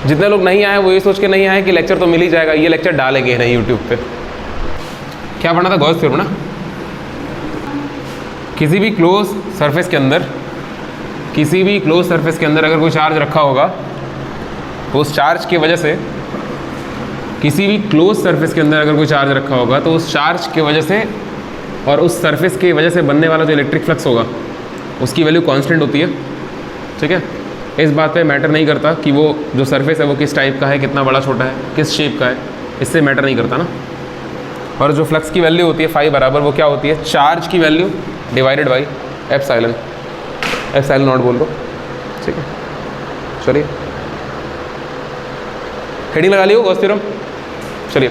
जितने लोग नहीं आए वो ये सोच के नहीं आए कि लेक्चर तो मिल ही जाएगा, ये लेक्चर डालेंगे नहीं यूट्यूब पे। क्या पढ़ना था? गॉस थ्योरम ना। किसी भी क्लोज सरफेस के अंदर, किसी भी क्लोज सरफेस के अंदर अगर कोई चार्ज रखा होगा तो उस चार्ज की वजह से, किसी भी क्लोज सरफेस के अंदर अगर कोई चार्ज रखा होगा तो उस चार्ज की वजह से और उस सरफेस की वजह से बनने वाला जो इलेक्ट्रिक फ्लक्स होगा उसकी वैल्यू कांस्टेंट होती है। ठीक है, इस बात पे मैटर नहीं करता कि वो जो सरफेस है वो किस टाइप का है, कितना बड़ा छोटा है, किस शेप का है, इससे मैटर नहीं करता ना। और जो फ्लक्स की वैल्यू होती है फाई बराबर वो क्या होती है? चार्ज की value divided by epsilon, epsilon not बोल दो। ठीक है, चलिए हेडिंग लगा लियो गॉस थ्योरम। चलिए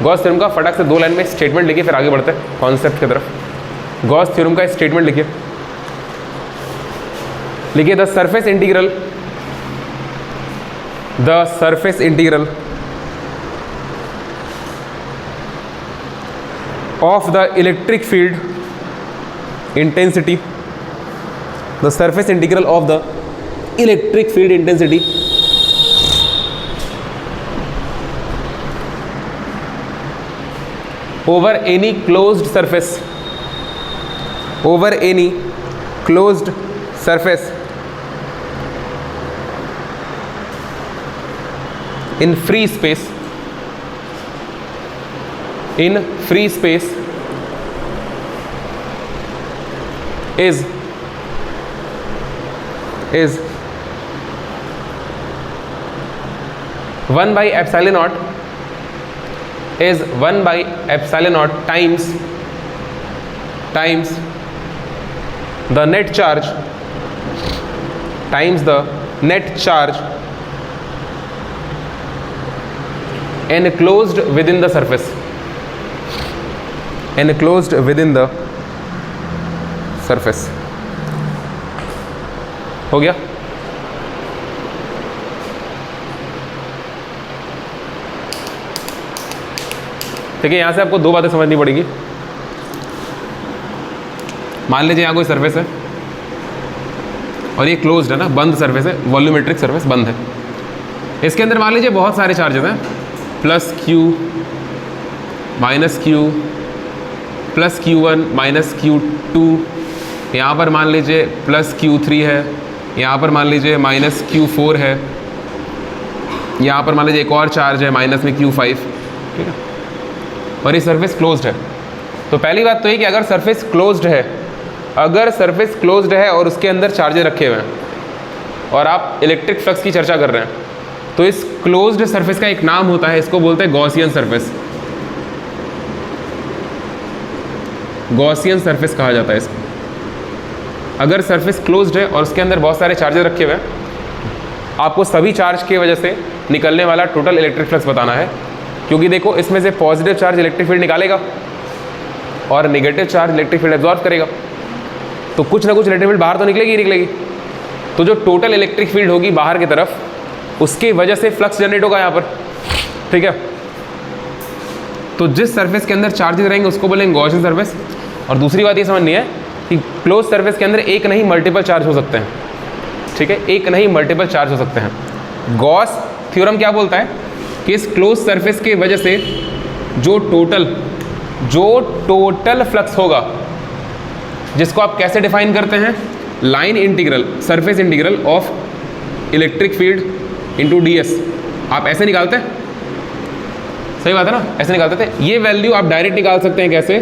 गॉस थ्योरम का फटाक से 2 लाइन में स्टेटमेंट लिखिए, फिर आगे बढ़ते हैं कॉन्सेप्ट की तरफ। गॉस थ्योरम का स्टेटमेंट लिखिए, लिखिए the surface integral, the surface integral of the electric field intensity, the surface integral of the electric field intensity over any closed surface, over any closed surface in free space, in free space is 1 by epsilon naught, is 1 by epsilon naught times the net charge, times the net charge enclosed within the surface, enclosed within the surface। हो गया? ठीक है, यहाँ से आपको 2 बातें समझनी पड़ेगी। मान लीजिए यहाँ कोई सरफेस है और ये क्लोज्ड है ना, बंद सरफेस है, वॉल्यूमेट्रिक सरफेस बंद है। इसके अंदर मान लीजिए बहुत सारे चार्जेस हैं, plus Q, minus Q, plus Q1, minus Q2, यहाँ पर मान लीजिए प्लस Q3 है, यहाँ पर मान लीजिए माइनस Q4 है, यहाँ पर मान लीजिए एक और चार्ज है माइनस में Q5। ठीक है, और ये सरफेस क्लोज्ड है। तो पहली बात तो ये कि अगर सरफेस क्लोज्ड है, अगर सरफेस क्लोज्ड है और उसके अंदर चार्जेस रखे हुए हैं और आप इलेक्ट्रिक फ्लक्स की चर्चा कर रहे हैं, तो इस क्लोज्ड सरफेस का एक नाम होता है, इसको बोलते हैं गॉसियन सरफेस। गॉसियन सरफेस कहा जाता है इसको। अगर सरफेस क्लोज्ड है और उसके अंदर बहुत सारे चार्जेस रखे हुए हैं, आपको सभी चार्ज की वजह से निकलने वाला टोटल इलेक्ट्रिक फ्लक्स बताना है। क्योंकि देखो इसमें से पॉजिटिव चार्ज इलेक्ट्रिक फील्ड निकालेगा और negative charge electric field absorb करेगा, तो कुछ ना कुछ इलेक्ट्रिक फील्ड बाहर तो निकलेगी ही निकलेगी। तो जो टोटल इलेक्ट्रिक फील्ड होगी बाहर की तरफ, उसकी वजह से फ्लक्स जनरेट होगा यहाँ पर। ठीक है, तो जिस सरफेस के अंदर चार्जेस रहेंगे उसको बोलेंगे गॉसियन सरफेस। और दूसरी बात ये समझनी है कि क्लोज सरफेस के अंदर एक नहीं मल्टीपल चार्ज हो सकते हैं। ठीक है, एक नहीं मल्टीपल चार्ज हो सकते हैं। गॉस थ्योरम क्या बोलता है कि इस क्लोज सरफेस की वजह से जो टोटल फ्लक्स होगा, जिसको आप कैसे डिफाइन करते हैं? Line integral, surface integral of electric field into ds। आप ऐसे निकालते हैं, सही बात है ना, ऐसे निकालते थे। ये वैल्यू आप डायरेक्ट निकाल सकते हैं कैसे?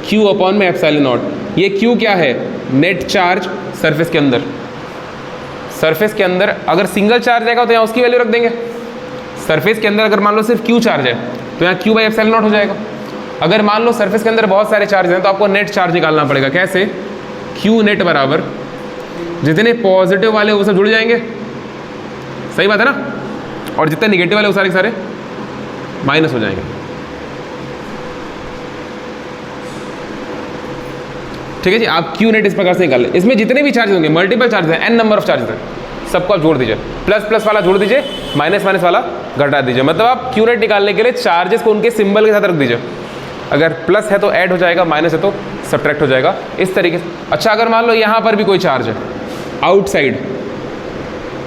Q अपॉन में एप्सिलॉन नॉट। ये Q क्या है? नेट चार्ज सरफेस के अंदर। सरफेस के अंदर अगर सिंगल चार्ज आएगा तो यहाँ उसकी वैल्यू रख देंगे। सरफेस के अंदर अगर मान लो सिर्फ Q चार्ज है तो यहाँ Q बाई एप्सिलॉन नॉट हो जाएगा। अगर मान लो सरफेस के अंदर बहुत सारे चार्ज हैं तो आपको नेट चार्ज निकालना पड़ेगा। कैसे? Q नेट बराबर जितने पॉजिटिव वाले वो सब जुड़ जाएंगे, सही बात है ना, और जितने निगेटिव वाले वो सारे सारे माइनस हो जाएंगे। ठीक है जी, आप Q नेट इस प्रकार से निकाल लें। इसमें जितने भी चार्ज होंगे, मल्टीपल चार्ज हैं, n नंबर ऑफ चार्ज हैं, सबको आप जोड़ दीजिए। प्लस प्लस वाला जोड़ दीजिए, माइनस माइनस वाला घटा दीजिए। मतलब आप Q नेट निकालने के लिए चार्जेस को उनके सिंबल के साथ रख दीजिए। अगर प्लस है तो ऐड हो जाएगा, माइनस है तो सब्ट्रैक्ट हो जाएगा, इस तरीके से। अच्छा, अगर मान लो यहाँ पर भी कोई चार्ज है आउटसाइड,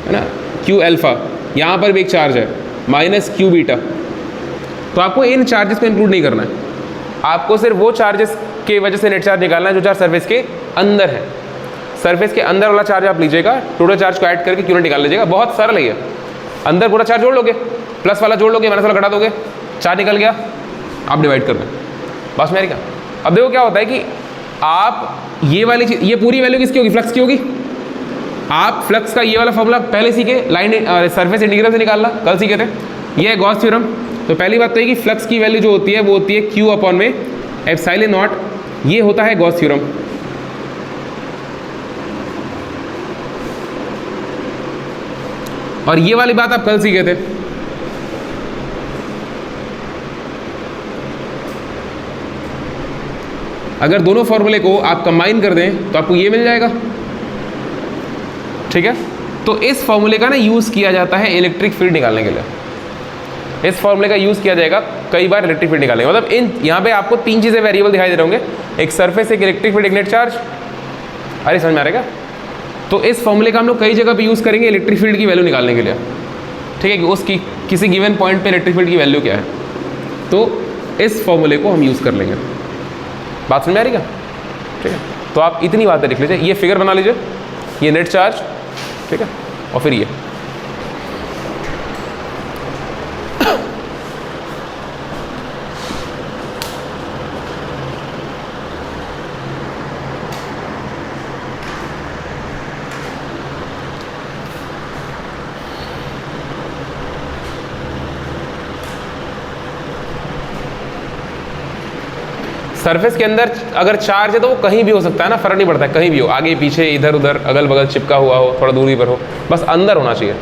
है ना, Q अल्फा, यहाँ पर भी एक चार्ज है माइनस क्यू बीटा। तो आपको इन चार्जेस को इंक्लूड नहीं करना है, आपको सिर्फ वो चार्जेस की वजह से नेट चार्ज निकालना है जो चार्ज सरफेस के अंदर है। सरफेस के अंदर वाला चार्ज आप लीजिएगा, टोटल चार्ज को ऐड करके क्यू निकाल लीजिएगा। बहुत सरल है ये, अंदर पूरा चार्ज जोड़ लोगे, प्लस वाला जोड़ लोगे, माइनस वाला घटा दोगे, चार्ज निकल गया, आप डिवाइड कर दें, बस मेरी क्या। अब देखो क्या होता है कि आप ये वाली चीज, ये पूरी वैल्यू किसकी होगी, फ्लक्स की होगी। आप फ्लक्स का ये वाला फॉर्मूला पहले सीखे, लाइन सरफेस इंटीग्रल से निकालना, कल सीखे थे, ये है गॉस थ्योरम। तो पहली बात तो ये कि फ्लक्स की वैल्यू जो होती है वो होती है क्यू अपॉन में एप्सिलॉन नॉट, ये होता है गॉस थ्योरम। और ये वाली बात आप कल सीखे थे। अगर दोनों फॉर्मूले को आप कंबाइन कर दें तो आपको ये मिल जाएगा, ठीक है। तो इस फॉर्मूले का ना यूज़ किया जाता है इलेक्ट्रिक फील्ड निकालने के लिए। इस फॉर्मूले का यूज़ किया जाएगा कई बार इलेक्ट्रिक फील्ड निकालने, मतलब इन यहाँ पे आपको तीन चीज़ें वेरिएबल दिखाई दे रहे होंगे, एक सरफेस, एक इलेक्ट्रिक फील्ड, एक नेट चार्ज। अरे समझ में आ रहा है क्या? तो इस फॉर्मूले का हम लोग कई जगह पे यूज़ करेंगे इलेक्ट्रिक फील्ड की वैल्यू निकालने के लिए, ठीक है, कि उसकी किसी गिवन पॉइंट पे इलेक्ट्रिक फील्ड की वैल्यू क्या है। तो इस फॉर्मूले को हम यूज़ कर लेंगे। बात समझ में आ रही क्या? ठीक है, तो आप इतनी बातें लिख लीजिए, ये फिगर बना लीजिए, ये नेट चार्ज, ठीक है, और फिर ये सरफेस के अंदर अगर चार्ज है तो वो कहीं भी हो सकता है ना, फर्क नहीं पड़ता है, कहीं भी हो, आगे पीछे इधर उधर अगल बगल चिपका हुआ हो, थोड़ा दूरी पर हो, बस अंदर होना चाहिए।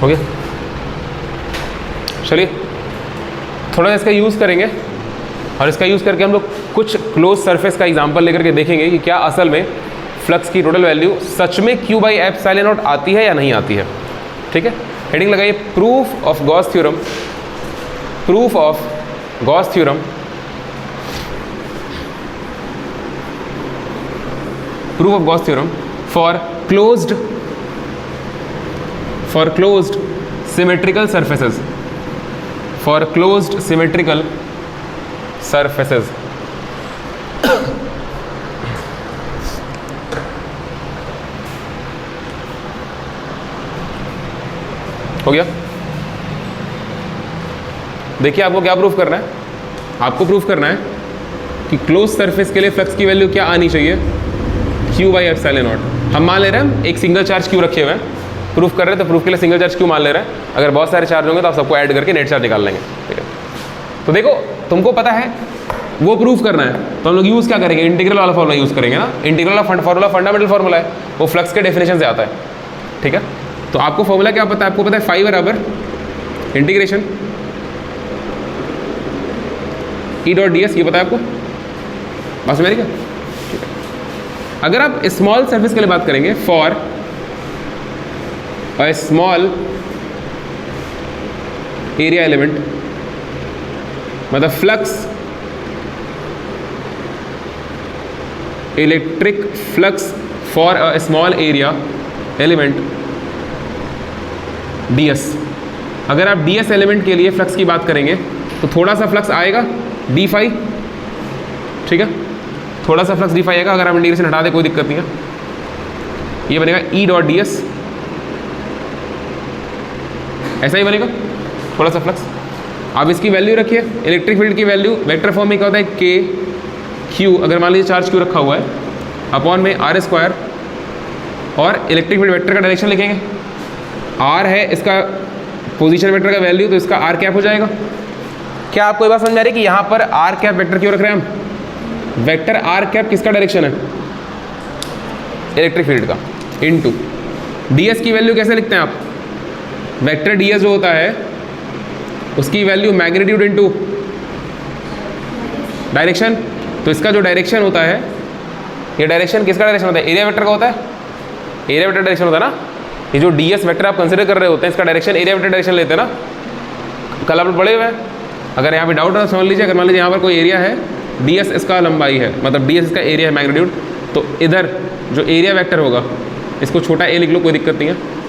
हो गया? चलिए थोड़ा सा इसका यूज़ करेंगे, और इसका यूज़ करके हम लोग कुछ क्लोज सरफेस का एग्जांपल लेकर के देखेंगे कि क्या असल में फ्लक्स की टोटल वैल्यू सच में Q बाई एप्सिलॉन नॉट आती है या नहीं आती है। ठीक है, हेडिंग लगाइए proof of Gauss theorem, proof of Gauss theorem, proof of Gauss theorem for closed symmetrical surfaces, for closed symmetrical surfaces। हो गया? देखिए आपको क्या प्रूफ करना है, आपको प्रूफ करना है कि क्लोज सरफेस के लिए फ्लक्स की वैल्यू क्या आनी चाहिए, Q बाई एप्सिलॉन नॉट। हम मान ले रहे हैं एक सिंगल चार्ज Q रखे हुए हैं, प्रूफ कर रहे हैं तो प्रूफ के लिए सिंगल चार्ज Q मान ले रहे हैं। अगर बहुत सारे चार्ज होंगे तो आप सबको ऐड करके नेट चार्ज निकाल लेंगे। ठीक है, तो देखो तुमको पता है वो प्रूफ करना है तो हम लोग यूज़ क्या करेंगे, इंटीग्रल वाला फॉर्मूला यूज़ करेंगे ना। इंटीग्रल फार्मूला फंडामेंटल फार्मूला है, वो फ्लक्स के डेफिनेशन से आता है, ठीक है। तो आपको फॉर्मूला क्या पता है, आपको पता है फाई बराबर integration E dot D S, ये पता है आपको, बात समझ क्या, ठीक है। अगर आप स्मॉल सरफेस के लिए बात करेंगे, for a small area element, मतलब flux, electric flux for a small area element ds। अगर आप ds एलिमेंट के लिए फ्लक्स की बात करेंगे तो थोड़ा सा फ्लक्स आएगा d फाई, ठीक है, थोड़ा सा फ्लक्स d फाई आएगा। अगर आप इंटीग्रेशन हटा दें कोई दिक्कत नहीं है, ये बनेगा e डॉट ds, ऐसा ही बनेगा, थोड़ा सा फ्लक्स। आप इसकी वैल्यू रखिए, इलेक्ट्रिक फील्ड की वैल्यू वेक्टर फॉर्म में क्या होता है, k q, अगर मान लीजिए चार्ज q रखा हुआ है, अपॉन में r स्क्वायर, और इलेक्ट्रिक फील्ड वेक्टर का डायरेक्शन लिखेंगे, r है इसका पोजीशन वेक्टर का वैल्यू, तो इसका r कैप हो जाएगा। क्या आपको ये बात समझ आ रही है कि यहाँ पर r कैप वेक्टर क्यों रख रहे हैं हम, वेक्टर r कैप किसका डायरेक्शन है, इलेक्ट्रिक फील्ड का, इनटू ds की वैल्यू कैसे लिखते हैं आप, वेक्टर ds जो होता है उसकी वैल्यू मैग्नीट्यूड इनटू डायरेक्शन। तो इसका जो डायरेक्शन होता है, ये डायरेक्शन किसका डायरेक्शन होता है, एरिया वेक्टर का होता है, एरिया वेक्टर डायरेक्शन होता है ना। ये जो ds वेक्टर आप कंसिडर कर रहे होते हैं, इसका डायरेक्शन एरिया वेक्टर डायरेक्शन लेते हैं ना, कल आप पढ़े हुए हैं। अगर यहाँ पे डाउट है समझ लीजिए, अगर मान लीजिए यहाँ पर कोई एरिया है, ds इसका लंबाई है, मतलब ds इसका एरिया है मैग्नीट्यूड, तो इधर जो एरिया वेक्टर होगा इसको छोटा a लिख लो, कोई दिक्कत नहीं है।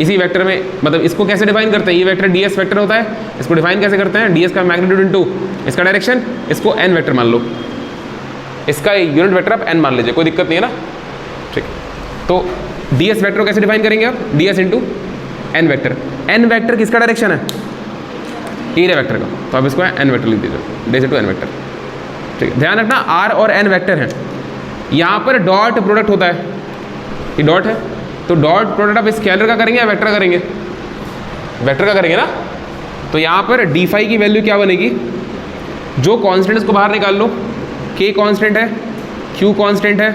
इसी वेक्टर में मतलब इसको कैसे डिफाइन करते हैं, ये वेक्टर ds वेक्टर होता है, इसको डिफाइन कैसे करते हैं, ds का मैग्नीट्यूड इनटू इसका डायरेक्शन, इसको n वेक्टर मान लो, इसका यूनिट वेक्टर आप n मान लीजिए, कोई दिक्कत नहीं है ना, ठीक। तो ds वेक्टर को कैसे डिफाइन करेंगे आप, ds into n vector, n vector किसका डायरेक्शन है, एरिया वेक्टर का, तो आप इसको n वेक्टर लिख दीजिए, ds इंटू n वेक्टर, ठीक है। ध्यान रखना r और n वेक्टर हैं, यहाँ पर डॉट प्रोडक्ट होता है, ये डॉट है, तो डॉट प्रोडक्ट आप स्केलर का करेंगे या वेक्टर का करेंगे, वेक्टर का करेंगे ना। तो यहाँ पर डी फाई की वैल्यू क्या बनेगी, जो कांस्टेंट इसको बाहर निकाल लो, k कांस्टेंट है, q कांस्टेंट है,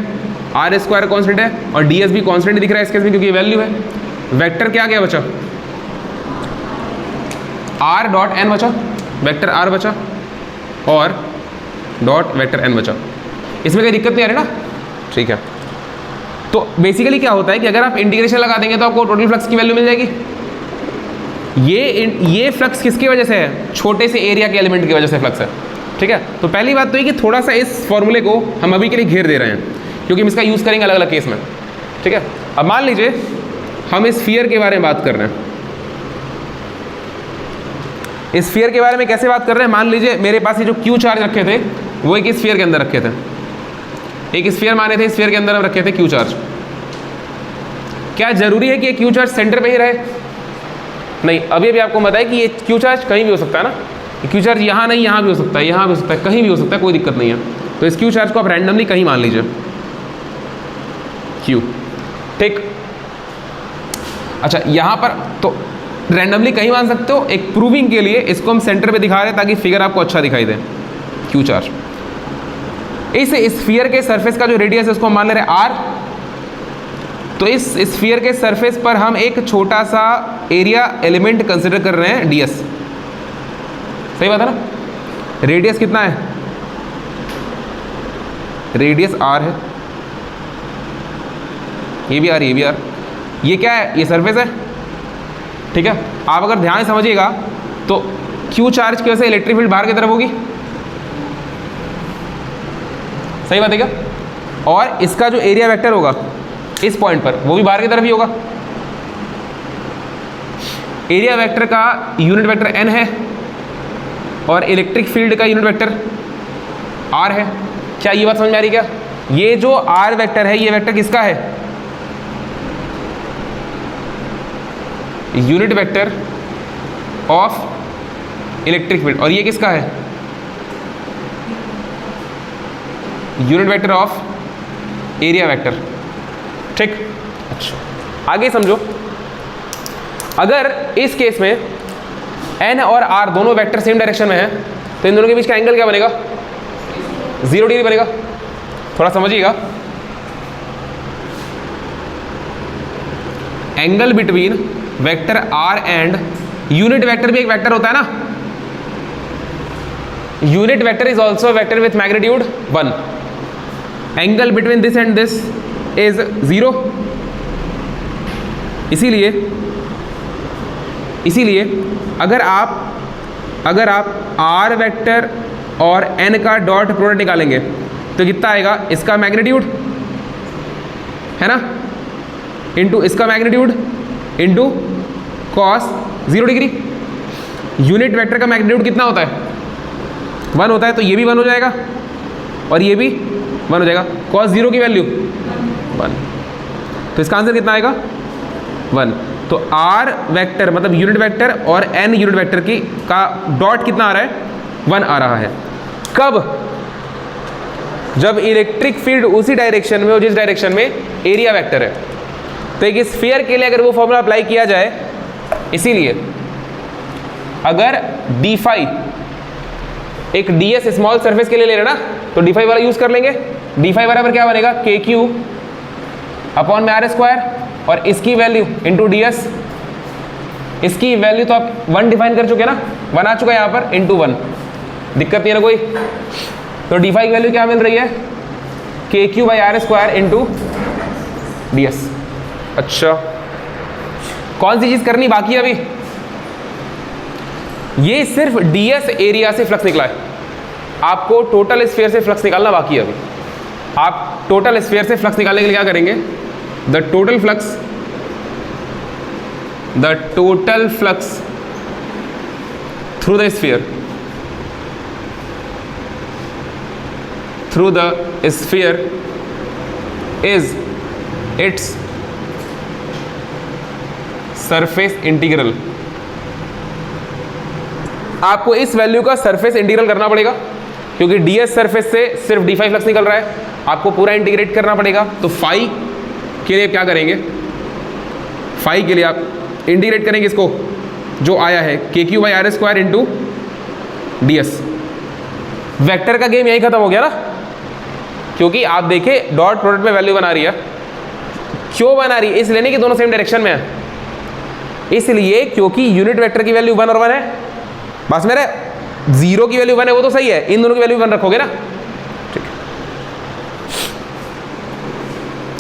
r स्क्वायर कांस्टेंट है, और ds भी कांस्टेंट दिख रहा है इस केस में क्योंकि ये वैल्यू है। वेक्टर क्या क्या बचा, r डॉट n बचा, वेक्टर r बचा, और डॉट वेक्टर n बचा, इसमें कोई दिक्कत नहीं आ रही ना, ठीक है। तो बेसिकली क्या होता है कि अगर आप इंटीग्रेशन लगा देंगे तो आपको टोटल फ्लक्स की वैल्यू मिल जाएगी। ये फ्लक्स किसकी वजह से है, छोटे से एरिया के एलिमेंट की वजह से फ्लक्स है, ठीक है। तो पहली बात तो ये कि थोड़ा सा इस फॉर्मूले को हम अभी के लिए घेर दे रहे हैं क्योंकि हम इसका यूज़ करेंगे अलग अलग केस में, ठीक है। अब मान लीजिए हम इस स्फीयर के बारे में बात कर रहे हैं, इस स्फीयर के बारे में कैसे बात कर रहे हैं, मान लीजिए मेरे पास ये जो क्यू चार्ज रखे थे वो एक स्फीयर के अंदर रखे थे, एक स्फीयर माने थे, स्फीयर के अंदर हम रखे थे क्यू चार्ज। क्या जरूरी है कि ये क्यू चार्ज सेंटर पे ही रहे, नहीं। अभी अभी आपको बताया कि ये क्यू चार्ज कहीं भी हो सकता है ना, क्यू चार्ज यहाँ नहीं, यहाँ भी हो सकता है, यहाँ भी हो सकता है, कहीं भी हो सकता है, कोई दिक्कत नहीं है। तो इस क्यू चार्ज को आप रैंडमली कहीं मान लीजिए क्यू, ठीक। अच्छा यहाँ पर तो रैंडमली कहीं मान सकते हो, एक प्रूविंग के लिए इसको हम सेंटर पे दिखा रहे हैं ताकि फिगर आपको अच्छा दिखाई दे, क्यू चार्ज। इस स्फीयर के सरफेस का जो रेडियस है उसको हम मान ले रहे हैं r, तो इस स्फीयर के सरफेस पर हम एक छोटा सा एरिया एलिमेंट कंसिडर कर रहे हैं ds, सही बात है ना। रेडियस कितना है, रेडियस r है, ये भी r, ये भी r, ये क्या है, ये सरफेस है, ठीक है। आप अगर ध्यान से समझिएगा तो क्यू चार्ज की वजह से इलेक्ट्रिक फील्ड बाहर की तरफ होगी, सही बात है क्या, और इसका जो एरिया वेक्टर होगा इस पॉइंट पर वो भी बाहर की तरफ ही होगा। एरिया वेक्टर का यूनिट वेक्टर n है और इलेक्ट्रिक फील्ड का यूनिट वेक्टर r है। क्या ये बात समझ में आ रही क्या, ये जो r वेक्टर है ये वेक्टर किसका है, unit vector of electric field, और ये किसका है, unit vector of area vector, ठीक। अच्छा आगे समझो, अगर इस केस में n और r दोनों वेक्टर सेम डायरेक्शन में है तो इन दोनों के बीच का एंगल क्या बनेगा, 0 डिग्री बनेगा। थोड़ा समझिएगा, angle between vector r and unit vector भी एक वेक्टर होता है ना, unit vector is also vector with magnitude 1, angle between this and this is 0। इसीलिए अगर आप r वेक्टर और n का डॉट प्रोडक्ट निकालेंगे तो कितना आएगा, इसका मैग्नीट्यूड है ना इंटू इसका magnitude into cos 0 degree. Unit vector का मैग्नीट्यूड कितना होता है, 1 होता है, तो ये भी 1 हो जाएगा और ये भी 1 हो जाएगा। कॉस 0 की वैल्यू 1, तो इसका आंसर कितना आएगा 1। तो r वेक्टर मतलब यूनिट वेक्टर और n यूनिट वेक्टर की का डॉट कितना आ रहा है, 1 आ रहा है। कब, जब इलेक्ट्रिक फील्ड उसी डायरेक्शन में हो जिस डायरेक्शन में एरिया वेक्टर है। तो एक स्फीयर के लिए अगर वो फॉर्मूला अप्लाई किया जाए, इसीलिए अगर d फाई एक ds स्मॉल सरफेस के लिए ले रहे ना, तो d फाई वाला यूज कर लेंगे। d फाई बराबर क्या बनेगा, kq अपॉन में r स्क्वायर, और इसकी वैल्यू इंटू ds। इसकी वैल्यू तो आप 1 डिफाइन कर चुके ना, 1 आ चुका है यहाँ पर, इंटू 1, दिक्कत नहीं है ना कोई। तो d फाई की वैल्यू क्या मिल रही है, kq by r square into ds। अच्छा, कौन सी चीज करनी बाकी है अभी, ये सिर्फ ds एरिया से फ्लक्स निकला है, आपको टोटल स्फीयर से फ्लक्स निकालना बाकी है अभी। आप टोटल स्फीयर से फ्लक्स निकालने के लिए क्या करेंगे, the total flux through the sphere is its surface integral. आपको इस वैल्यू का सरफेस इंटीग्रल करना पड़ेगा, क्योंकि ds सरफेस से सिर्फ d फाई फ्लक्स निकल रहा है, आपको पूरा इंटीग्रेट करना पड़ेगा। तो फाई के लिए क्या करेंगे, फाई के लिए आप इंटीग्रेट करेंगे इसको, जो आया है kq by r square into ds। Vector का गेम यही खत्म हो गया ना, क्योंकि आप देखें डॉट प्रोडक्ट में वैल्यू बना रही है। क्यों बना रही है, इसलिए नहीं कि दोनों सेम डायरेक्शन में है, इसलिए क्योंकि यूनिट वेक्टर की वैल्यू 1 और 1 है। बस मेरे 0 की वैल्यू 1 है, वो तो सही है, इन दोनों की वैल्यू 1 रखोगे ना, ठीक है।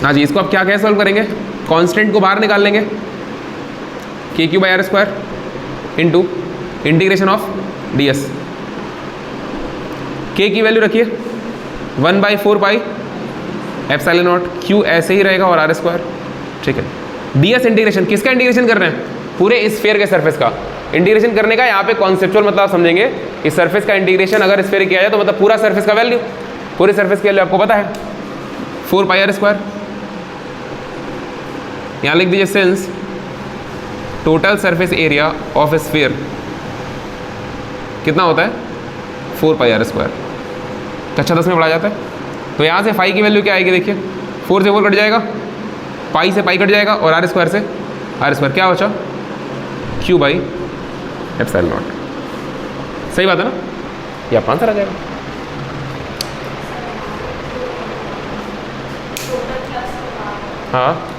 हाँ जी, इसको आप क्या क्या सॉल्व करेंगे, कांस्टेंट को बाहर निकाल लेंगे, kq by r square into integration of ds। k की वैल्यू रखिए 1/4 पाई एप्सिलॉन नॉट, q ऐसे ही रहेगा और r स्क्वायर, ठीक है। ds इंटीग्रेशन किसका इंटीग्रेशन कर रहे हैं, पूरे स्फीयर के सरफेस का इंटीग्रेशन करने का। यहाँ पे कॉन्सेप्चुअल मतलब आप समझेंगे कि सरफेस का इंटीग्रेशन अगर स्फीयर किया जाए तो मतलब पूरा सरफेस का वैल्यू, पूरे सरफेस की वैल्यू आपको पता है 4 पाई r स्क्वायर। यहाँ लिख दीजिए since total surface area of sphere कितना होता है 4 पाई r स्क्वायर। कक्षा 10 में पढ़ा जाता है। तो यहाँ से फाई की वैल्यू क्या आएगी, देखिए 4 से 4 कट जाएगा, पाई से पाई कट जाएगा, और r स्क्वायर से r स्क्वायर क्या बचा, q बाई एप्सिलॉन नॉट। सही बात है ना, ये आपका आंसर आ जाएगा। हाँ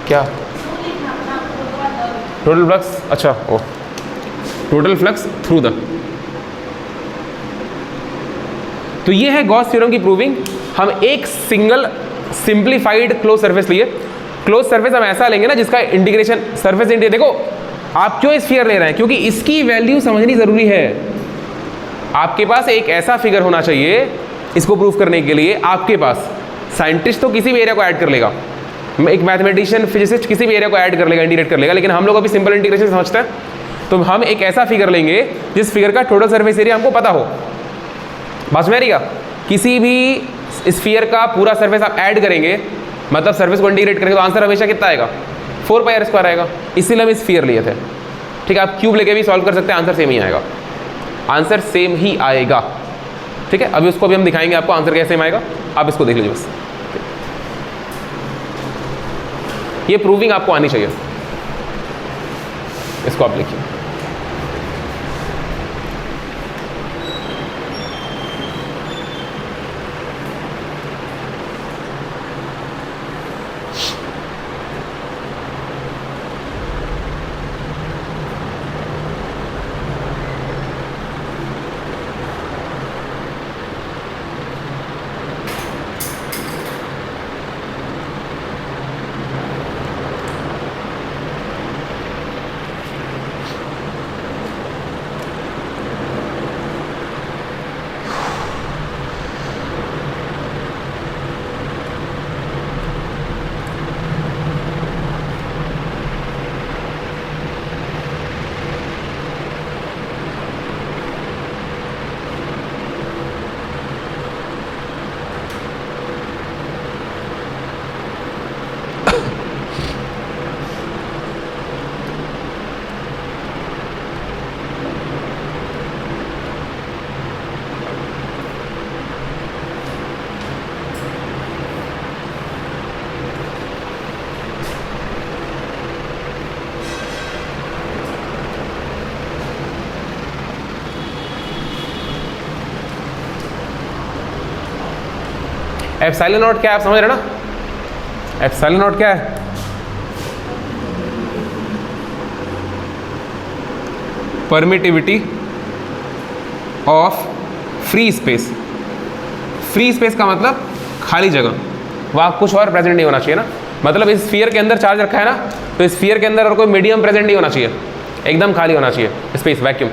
क्या, टोटल फ्लक्स, अच्छा ओ टोटल फ्लक्स थ्रू द। तो ये है गॉस थ्योरम की प्रूविंग। हम एक सिंगल सिंप्लीफाइड क्लोज सरफेस लिए। क्लोज सरफेस हम ऐसा लेंगे ना जिसका इंटीग्रेशन सरफेस इंटीग्रेशन, देखो आप क्यों स्फीयर ले रहे हैं, क्योंकि इसकी वैल्यू समझनी जरूरी है। आपके पास एक ऐसा फिगर होना चाहिए इसको प्रूव करने के लिए। आपके पास साइंटिस्ट तो किसी भी एरिया को ऐड कर लेगा, एक मैथमेटिशियन फिजिसिस्ट किसी भी एरिया को ऐड कर लेगा, इंटीग्रेट कर लेगा, लेकिन हम लोग अभी सिंपल इंटीग्रेशन समझते हैं। तो हम एक ऐसा फिगर लेंगे जिस फिगर का टोटल सरफेस एरिया हमको पता हो। बस में रहेगा, किसी भी स्फीयर का पूरा सरफेस आप ऐड करेंगे, मतलब सरफेस को इंटीग्रेट करेंगे, तो आंसर हमेशा कितना आएगा 4 पाई r स्क्वायर आएगा। इसीलिए हम स्फीयर लिए थे, ठीक है। आप क्यूब लेके भी सॉल्व कर सकते हैं, आंसर सेम ही आएगा, आंसर सेम ही आएगा, ठीक है। अभी उसको भी हम दिखाएंगे आपको आंसर कैसे सेम आएगा, आप इसको देख लीजिए बस। ये प्रूविंग आपको आनी चाहिए, इसको आप लिखिए। एप्सिलॉन नॉट क्या है आप समझ रहे ना? एप्सिलॉन नॉट क्या है? Permittivity of free space. Free space का मतलब खाली जगह, वहाँ कुछ और प्रेजेंट नहीं होना चाहिए ना। मतलब इस स्फीयर के अंदर चार्ज रखा है ना, तो इस स्फीयर के अंदर और कोई मीडियम प्रेजेंट नहीं होना चाहिए, एकदम खाली होना चाहिए, स्पेस, वैक्यूम।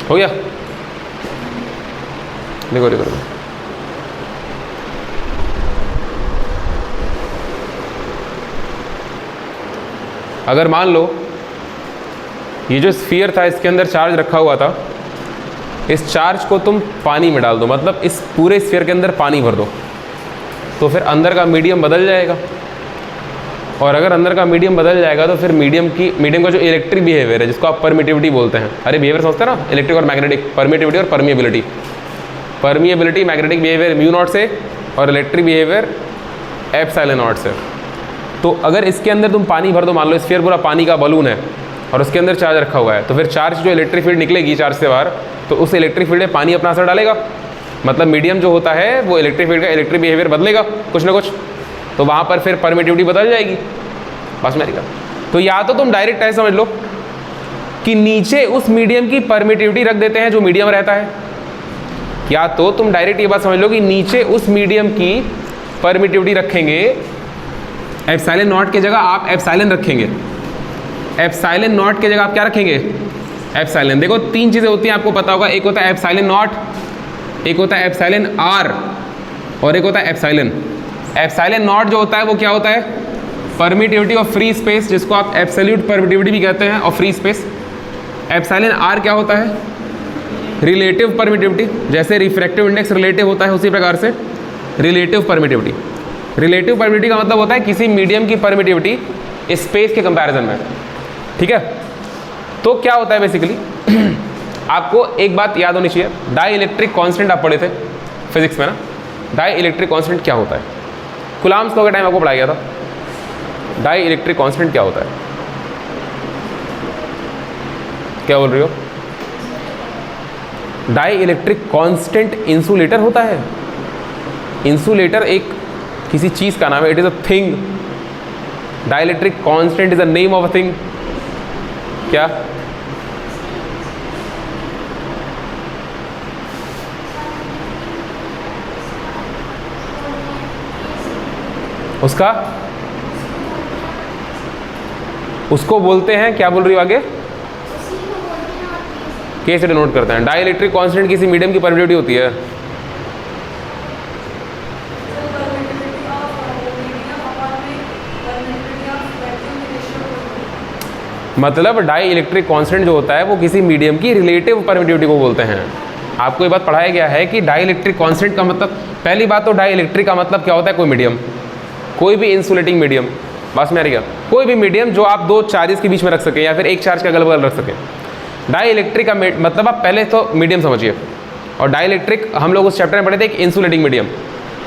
हो गया? देखो देखो देखो, अगर मान लो ये जो स्फीयर था इसके अंदर चार्ज रखा हुआ था, इस चार्ज को तुम पानी में डाल दो, मतलब इस पूरे स्फीयर के अंदर पानी भर दो, तो फिर अंदर का मीडियम बदल जाएगा। और अगर अंदर का मीडियम बदल जाएगा तो फिर मीडियम का जो इलेक्ट्रिक बिहेवियर है, जिसको आप परमिटिविटी बोलते हैं, अरे बिहेवियर समझते हैं ना, इलेक्ट्रिक और मैग्नेटिक, परमिटिविटी और permeability. Permeability magnetic behaviour mu naught से, और इलेक्ट्रिक बिहेवियर एप्सिलॉन नॉट से। तो अगर इसके अंदर तुम पानी भर दो, मान लो स्फीयर पूरा पानी का बलून है और उसके अंदर चार्ज रखा हुआ है, तो फिर चार्ज जो इलेक्ट्रिक फील्ड निकलेगी चार्ज से बाहर, तो उस इलेक्ट्रिक फील्ड में पानी अपना असर डालेगा। मतलब मीडियम जो होता है वो इलेक्ट्रिक फील्ड का इलेक्ट्रिक बिहेवियर बदलेगा कुछ ना कुछ, तो वहाँ पर फिर परमिटिविटी बदल जाएगी। बस मेरी बात। तो या तो तुम डायरेक्ट ऐसे समझ लो कि नीचे उस मीडियम की परमिटिविटी रख देते हैं जो मीडियम रहता है, या तो तुम डायरेक्ट ये बात समझ लो कि नीचे उस मीडियम की परमिटिविटी रखेंगे, एप्सिलॉन नॉट की जगह आप एप्सिलॉन रखेंगे। एप्सिलॉन नॉट की जगह आप क्या रखेंगे? एप्सिलॉन। देखो तीन चीज़ें होती हैं, आपको पता होगा, एक होता है एप्सिलॉन नॉट, एक होता है एप्सिलॉन आर, और एक होता है एप्सिलॉन। एप्सिलॉन नॉट जो होता है वो क्या होता है? परमिटिविटी ऑफ फ्री स्पेस, जिसको आप एब्सोल्यूट परमिटिविटी भी कहते हैं, और फ्री स्पेस। एप्सिलॉन आर क्या होता है? रिलेटिव परमिटिविटी, जैसे रिफ्रैक्टिव इंडेक्स रिलेटिव होता है उसी प्रकार से रिलेटिव परमिटिविटी। रिलेटिव परमिटिविटी का मतलब होता है किसी मीडियम की परमिटिविटी स्पेस के कंपैरिजन में, ठीक है। तो क्या होता है बेसिकली आपको एक बात याद होनी चाहिए, डाई इलेक्ट्रिक कॉन्स्टेंट आप पढ़े थे फिजिक्स में ना, डाई इलेक्ट्रिक कॉन्स्टेंट क्या होता है? कुलाम्स लॉ के टाइम आपको पढ़ाया गया था। डाई इलेक्ट्रिक कॉन्स्टेंट क्या होता है? क्या बोल रही हो? डाई इलेक्ट्रिक कांस्टेंट इंसुलेटर होता है। इंसुलेटर एक किसी चीज का नाम है, it is a thing. Dielectric constant is the name of a thing. क्या? उसका उसको बोलते हैं, क्या बोल रही हो आगे, के से डिनोट करते हैं। डाई इलेक्ट्रिक कॉन्स्टेंट किसी मीडियम की परमिटिविटी होती है। मतलब डाई इलेक्ट्रिक कांस्टेंट जो होता है वो किसी मीडियम की रिलेटिव परमिटिविटी को बोलते हैं। आपको ये बात पढ़ाया गया है कि डाई इलेक्ट्रिक कांस्टेंट का मतलब, पहली बात तो डाई इलेक्ट्रिक का मतलब क्या होता है, कोई मीडियम, कोई भी इंसुलेटिंग मीडियम, बस में आ रही है, कोई भी मीडियम जो आप दो चार्जेस के बीच में रख सकें या फिर एक चार्ज के अगल बगल रख सकें। डाई इलेक्ट्रिक का मतलब आप पहले तो मीडियम समझिए। और डाई इलेक्ट्रिक हम लोग उस चैप्टर में पढ़े थे, एक इंसुलेटिंग मीडियम,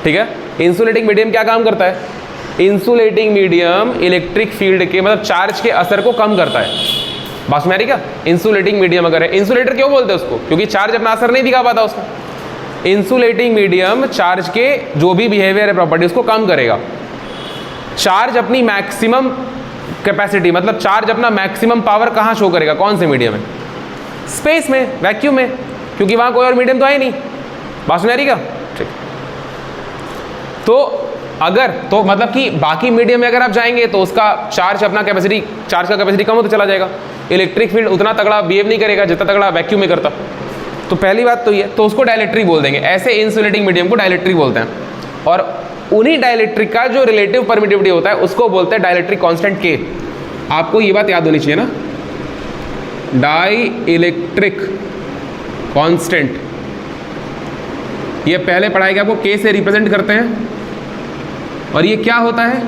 ठीक है। इंसुलेटिंग मीडियम क्या काम करता है, इंसुलेटिंग मीडियम इलेक्ट्रिक फील्ड के मतलब चार्ज के असर को कम करता है। बात में आ रही क्या, इंसुलेटिंग मीडियम अगर है, इंसुलेटर क्यों बोलते हैं उसको, क्योंकि चार्ज अपना असर नहीं दिखा पाता उसका। इंसुलेटिंग मीडियम चार्ज के जो भी बिहेवियर है प्रॉपर्टी उसको कम करेगा। चार्ज अपनी मैक्सिमम कैपेसिटी मतलब चार्ज अपना मैक्सिमम पावर कहाँ शो करेगा, कौन से मीडियम में, स्पेस में, वैक्यूम में, क्योंकि वहाँ कोई और मीडियम तो है नहीं। बात में आ रही क्या, ठीक। तो अगर तो मतलब कि बाकी मीडियम में अगर आप जाएंगे तो उसका चार्ज अपना कैपेसिटी, चार्ज का कैपेसिटी कम होता चला जाएगा, इलेक्ट्रिक फील्ड उतना तगड़ा बिहेव नहीं करेगा जितना तगड़ा वैक्यूम में करता। तो पहली बात तो ये, तो उसको डाइलेक्ट्रिक बोल देंगे। ऐसे इंसुलेटिंग मीडियम को डाइलेक्ट्रिक बोलते हैं। और उन्हीं डाइलेक्ट्रिक का जो रिलेटिव परमिटिविटी होता है उसको बोलते हैं डाइलेक्ट्रिक कांस्टेंट के। आपको ये बात याद होनी चाहिए ना, डाई इलेक्ट्रिक कांस्टेंट, ये पहले पढ़ाई गया, आपको के से रिप्रेजेंट करते हैं। और ये क्या होता है,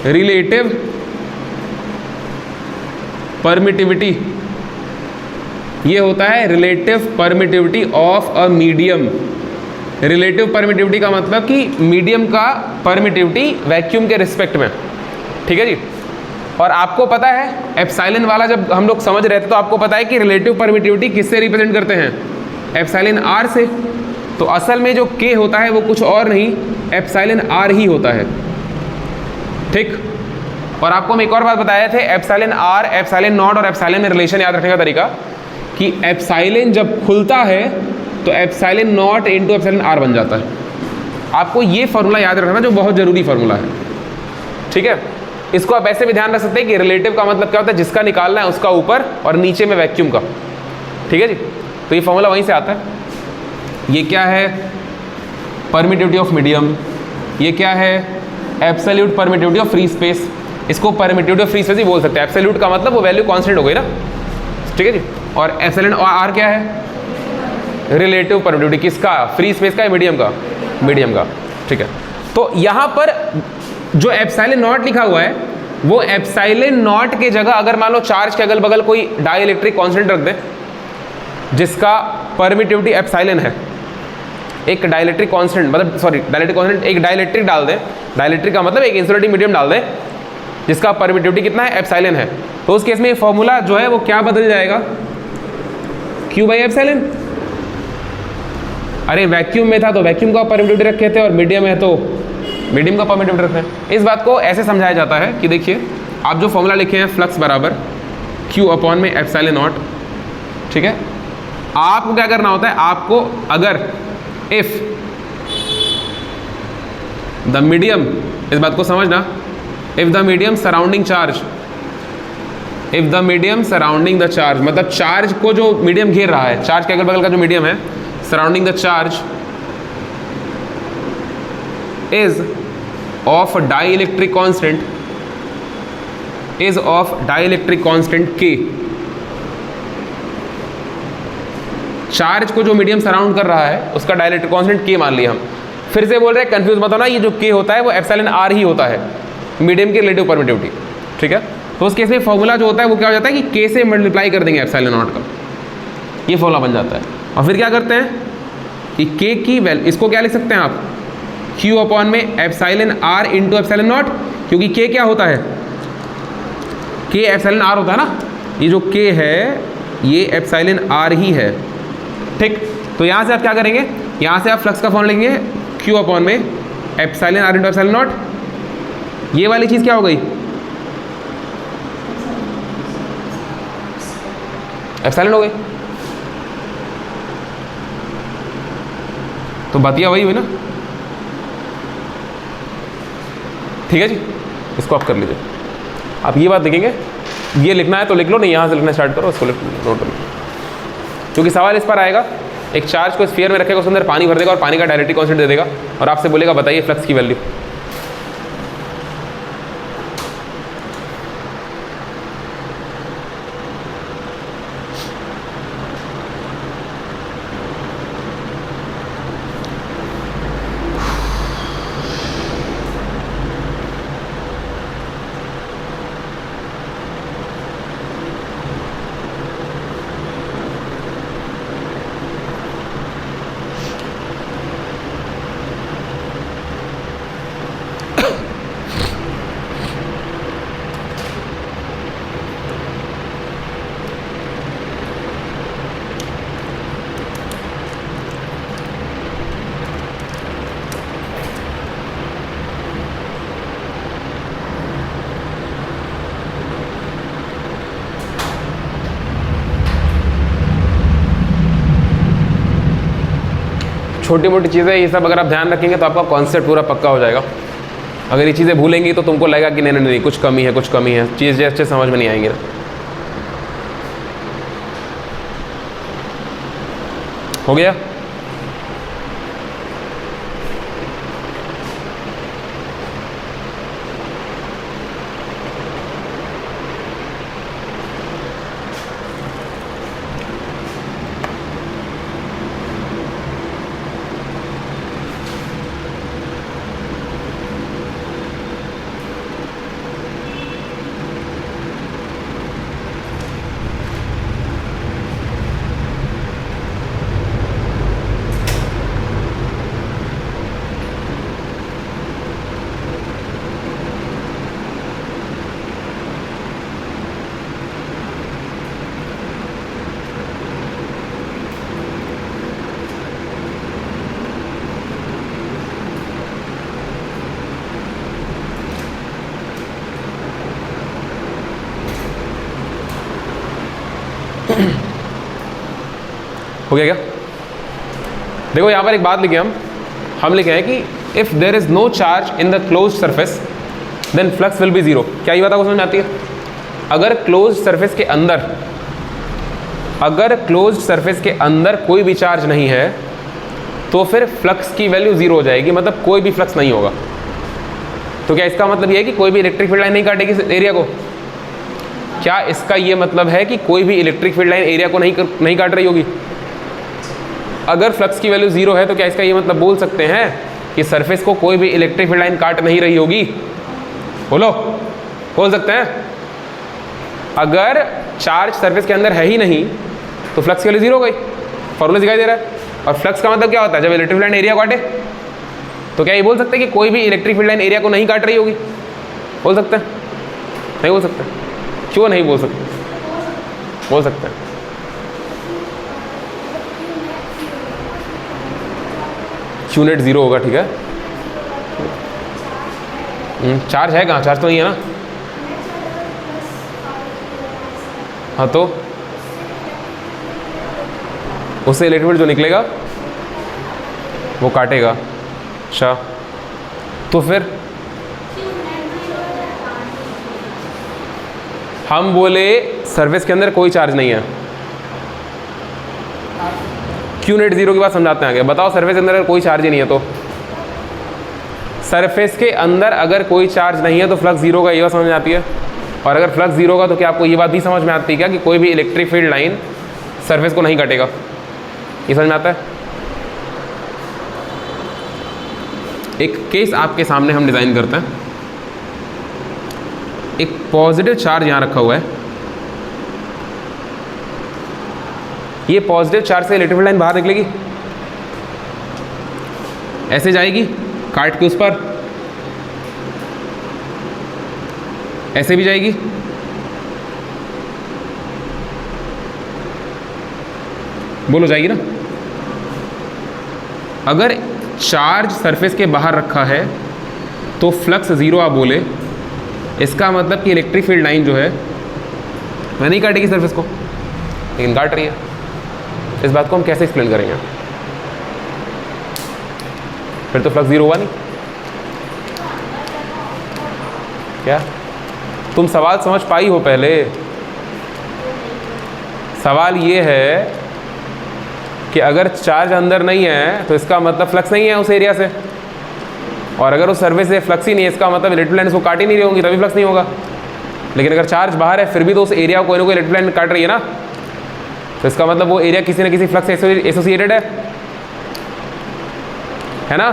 रिलेटिव परमिटिविटी, ये होता है relative permittivity of a medium. Relative permittivity का मतलब कि मीडियम का परमिटिविटी वैक्यूम के रिस्पेक्ट में, ठीक है जी। और आपको पता है एप्सिलॉन वाला जब हम लोग समझ रहे थे तो आपको पता है कि रिलेटिव परमिटिविटी किससे रिप्रेजेंट करते हैं, एप्सिलॉन आर से। तो असल में जो के होता है वो कुछ और नहीं, एप्सिलॉन आर ही होता है, ठीक। और आपको हम एक और बात बताए थे, एप्सिलॉन आर, एप्सिलॉन नॉट और एप्सिलॉन में रिलेशन याद रखने का तरीका कि एप्सिलॉन जब खुलता है तो epsilon naught into epsilon r बन जाता है। आपको ये फॉर्मूला याद रखना जो बहुत जरूरी फॉर्मूला है, ठीक है। इसको आप ऐसे भी ध्यान रख सकते हैं कि रिलेटिव का मतलब क्या होता है, जिसका निकालना है उसका ऊपर और नीचे में वैक्यूम का, ठीक है जी। तो ये फॉर्मूला वहीं से आता है। ये क्या है, परमिटिविटी ऑफ मीडियम, ये क्या है, absolute permittivity of free space. इसको परमिटिविटी ऑफ फ्री स्पेस ही बोल सकते हैं। एब्सोल्यूट का मतलब वो वैल्यू कांस्टेंट हो गई ना, ठीक है जी। और एप्सिलॉन आर क्या है, रिलेटिव परमिटिविटी किसका, फ्री स्पेस का या मीडियम का, मीडियम का, ठीक है। तो यहाँ पर जो एप्सिलॉन नॉट लिखा हुआ है वो एप्सिलॉन नॉट के जगह अगर मान लो चार्ज के अगल बगल कोई डाई इलेक्ट्रिक कांस्टेंट रख दे जिसका परमिटिविटी एप्सिलॉन है, एक डाइलेक्ट्रिक कांस्टेंट मतलब सॉरी डाइलेक्ट्रिक कांस्टेंट एक डाइलेक्ट्रिक डाल दें, डाइलेक्ट्रिक का मतलब एक इंसुलेटिंग मीडियम डाल दें जिसका परमिटिविटी कितना है, एप्सिलॉन है, तो उस केस में ये फॉर्मूला जो है वो क्या बदल जाएगा, क्यू बाई एप्सिलॉन। अरे वैक्यूम में था तो वैक्यूम का परमिटिविटी रखे थे और मीडियम है तो मीडियम का परमिटिविटी रखते हैं। इस बात को ऐसे समझाया जाता है कि देखिए आप जो फॉर्मूला लिखे हैं फ्लक्स बराबर क्यू अपॉन में एप्सिलॉन नॉट, ठीक है। आपको क्या करना होता है, आपको अगर इफ द मीडियम, इस बात को समझना, if the medium surrounding charge, if the medium surrounding the charge मतलब चार्ज को जो मीडियम घेर रहा है, चार्ज के अगल बगल का जो मीडियम है, surrounding the charge is of dielectric constant, is of dielectric constant के। चार्ज को जो मीडियम सराउंड कर रहा है उसका डाइलेक्ट्रिक कांस्टेंट के मान लिया हम। फिर से बोल रहे हैं, कंफ्यूज मत होना, ये जो के होता है वो एप्सिलॉन आर ही होता है, मीडियम की रिलेटिव परमिटिविटी, ठीक है। तो उस केस में फॉर्मूला जो होता है वो क्या हो जाता है कि के से मल्टीप्लाई कर देंगे एप्सिलॉन नॉट का, ये फॉर्मूला बन जाता है। और फिर क्या करते हैं कि के की वैल्यू, इसको क्या लिख सकते हैं आप, क्यू अपॉन में epsilon r into epsilon naught, क्योंकि के क्या होता है, के एप्सिलॉन आर होता है ना, ये जो के है ये एप्सिलॉन आर ही है, ठीक। तो यहाँ से आप क्या करेंगे, यहाँ से आप फ्लक्स का फॉर्मूला लेंगे क्यू अपॉन में epsilon r into epsilon naught, ये वाली चीज़ क्या हो गई, एप्सिलॉन हो गई। तो बातिया वही हुई ना, ठीक है जी। इसको आप कर लीजिए। आप ये बात लिखेंगे, ये लिखना है तो लिख लो, नहीं यहाँ से लिखना स्टार्ट करो, उसको नोट लो, क्योंकि सवाल इस पर आएगा, एक चार्ज को स्फीयर में रखेगा, उसके अंदर पानी भर देगा और पानी का डायरेक्टिविटी कांस्टेंट दे देगा और आपसे बोलेगा बताइए फ्लक्स की वैल्यू। छोटी मोटी चीज़ें ये सब अगर आप ध्यान रखेंगे तो आपका कॉन्सेप्ट पूरा पक्का हो जाएगा। अगर ये चीज़ें भूलेंगी तो तुमको लगेगा कि नहीं नहीं नहीं कुछ कमी है, कुछ कमी है, चीज़ें अच्छे समझ में नहीं आएंगी ना। हो गया? हो गया क्या? देखो यहाँ पर एक बात लिखे हम लिखे हैं कि if there is no charge in the close surface then flux will be zero. क्या ये बात आपको समझ में आती है? अगर क्लोज सरफेस के अंदर कोई भी चार्ज नहीं है तो फिर फ्लक्स की वैल्यू जीरो हो जाएगी, मतलब कोई भी फ्लक्स नहीं होगा। तो क्या इसका मतलब ये है कि कोई भी इलेक्ट्रिक फील्ड लाइन नहीं काटेगी इस एरिया को? क्या इसका ये मतलब है कि कोई भी इलेक्ट्रिक फील्ड लाइन एरिया को नहीं काट रही होगी? अगर फ्लक्स की वैल्यू जीरो है तो क्या इसका ये मतलब बोल सकते हैं कि सरफेस को कोई भी इलेक्ट्रिक फील्ड लाइन काट नहीं रही होगी? बोलो, बोल सकते हैं? अगर चार्ज सरफेस के अंदर है ही नहीं तो फ्लक्स की वैल्यू जीरो हो गई, फॉर्मूला दिखाई दे रहा है। और फ्लक्स का मतलब क्या होता है? जब इलेक्ट्रिक फील्ड लाइन एरिया काटे। तो क्या ये बोल सकते हैं कि कोई भी इलेक्ट्रिक फील्ड लाइन एरिया को नहीं काट रही होगी? बोल सकते हैं? नहीं बोल सकते? क्यों नहीं बोल सकते? बोल सकते हैं। क्यू नेट जीरो होगा, ठीक है। चार्ज है कहाँ? चार्ज तो नहीं है ना। हाँ तो उससे इलेक्ट्रिक फील्ड जो निकलेगा वो काटेगा। अच्छा, तो फिर हम बोले सरफेस के अंदर कोई चार्ज नहीं है, क्यू नेट जीरो की बात समझाते हैं आगे। बताओ सरफेस के अंदर अगर कोई चार्ज ही नहीं है तो सरफेस के अंदर अगर कोई चार्ज नहीं है तो फ्लक्स जीरो का ये बात समझ में आती है। और अगर फ्लक्स जीरो का तो क्या आपको ये बात भी समझ में आती है क्या कि कोई भी इलेक्ट्रिक फील्ड लाइन सरफेस को नहीं काटेगा? ये समझ में आता है? एक केस आपके सामने हम डिज़ाइन करते हैं। एक पॉजिटिव चार्ज यहाँ रखा हुआ है, ये पॉजिटिव चार्ज से इलेक्ट्रिक फील्ड लाइन बाहर निकलेगी, ऐसे जाएगी काट के उस पर, ऐसे भी जाएगी, बोलो जाएगी ना। अगर चार्ज सरफेस के बाहर रखा है तो फ्लक्स जीरो आप बोले, इसका मतलब कि इलेक्ट्रिक फील्ड लाइन जो है वह नहीं काटेगी सरफेस को, लेकिन काट रही है। इस बात को हम कैसे एक्सप्लेन करेंगे? फिर तो फ्लक्स जीरो हुआ नहीं क्या? तुम सवाल समझ पाई हो? पहले सवाल ये है कि अगर चार्ज अंदर नहीं है तो इसका मतलब फ्लक्स नहीं है उस एरिया से, और अगर उस सरफेस से फ्लक्स ही नहीं है इसका मतलब इलेक्ट्रिक लाइन उसको काट ही नहीं रही होंगी, तभी फ्लक्स नहीं होगा। लेकिन अगर चार्ज बाहर है फिर भी तो उस एरिया को कोई ना कोई इलेक्ट्रिक लाइन काट रही है ना, तो इसका मतलब वो एरिया किसी न किसी फ्लक्स एसोसिएटेड है ना?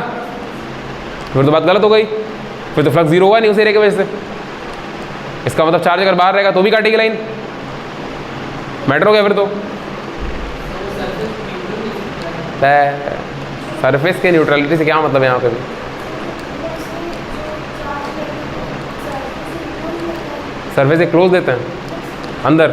फिर तो बात गलत हो गई, फिर तो फ्लक्स जीरो हुआ नहीं उस एरिया की वजह से। इसका मतलब चार्ज अगर बाहर रहेगा तो भी काटेगी लाइन, मैटर हो गया फिर तो। सरफेस के न्यूट्रलिटी से क्या मतलब है यहाँ पे भी? सरफेस से क्लोज देते हैं अंदर।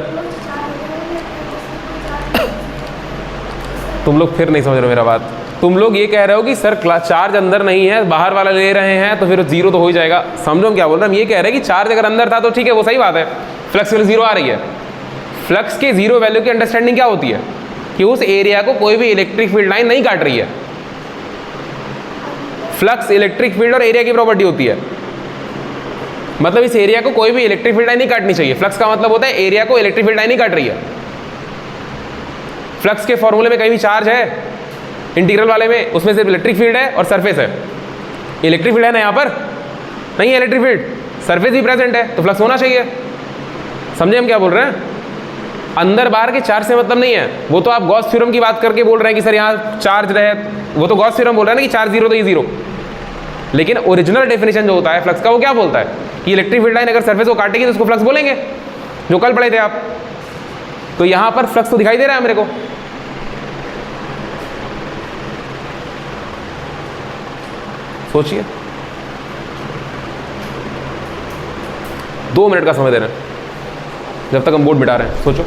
तुम लोग फिर नहीं समझ रहे हो मेरा बात। तुम लोग ये कह रहे हो कि सर चार्ज अंदर नहीं है, बाहर वाला ले रहे हैं तो फिर जीरो तो हो ही जाएगा। समझो हम क्या बोल रहे हैं? हम ये कह रहे हैं कि चार्ज अगर अंदर था तो ठीक है, वो सही बात है, फ्लक्स वैल्यू जीरो आ रही है। फ्लक्स के जीरो वैल्यू की अंडरस्टैंडिंग क्या होती है? कि उस एरिया को कोई भी इलेक्ट्रिक फील्ड लाइन नहीं काट रही है। फ्लक्स इलेक्ट्रिक फील्ड और एरिया की प्रॉपर्टी होती है, मतलब इस एरिया को कोई भी इलेक्ट्रिक फील्ड लाइन नहीं काटनी चाहिए। फ्लक्स का मतलब होता है एरिया को इलेक्ट्रिक फील्ड लाइन नहीं काट रही है। फ्लक्स के फॉर्मूले में कहीं भी चार्ज है इंटीग्रल वाले में, उसमें सिर्फ इलेक्ट्रिक फील्ड है और सरफेस है। इलेक्ट्रिक फील्ड है ना यहाँ पर? नहीं है इलेक्ट्रिक फील्ड, सरफेस भी प्रेजेंट है, तो फ्लक्स होना चाहिए। समझे हम क्या बोल रहे हैं? अंदर बाहर के चार्ज से मतलब नहीं है। वो तो आप गॉस थ्योरम की बात करके बोल रहे हैं कि सर यहाँ चार्ज रहे, वो तो गॉस थ्योरम बोल रहा है ना कि चार्ज जीरो तो ये जीरो। लेकिन ओरिजिनल डेफिनेशन जो होता है फ्लक्स का, वो क्या बोलता है कि इलेक्ट्रिक फील्ड लाइन अगर सरफेस को काटेगी तो उसको फ्लक्स बोलेंगे, जो कल पढ़े थे आप। तो यहाँ पर फ्लक्स तो दिखाई दे रहा है मेरे को। सोचिए, 2 मिनट का समय दे रहे हैं जब तक हम बोर्ड मिटा रहे हैं। सोचो,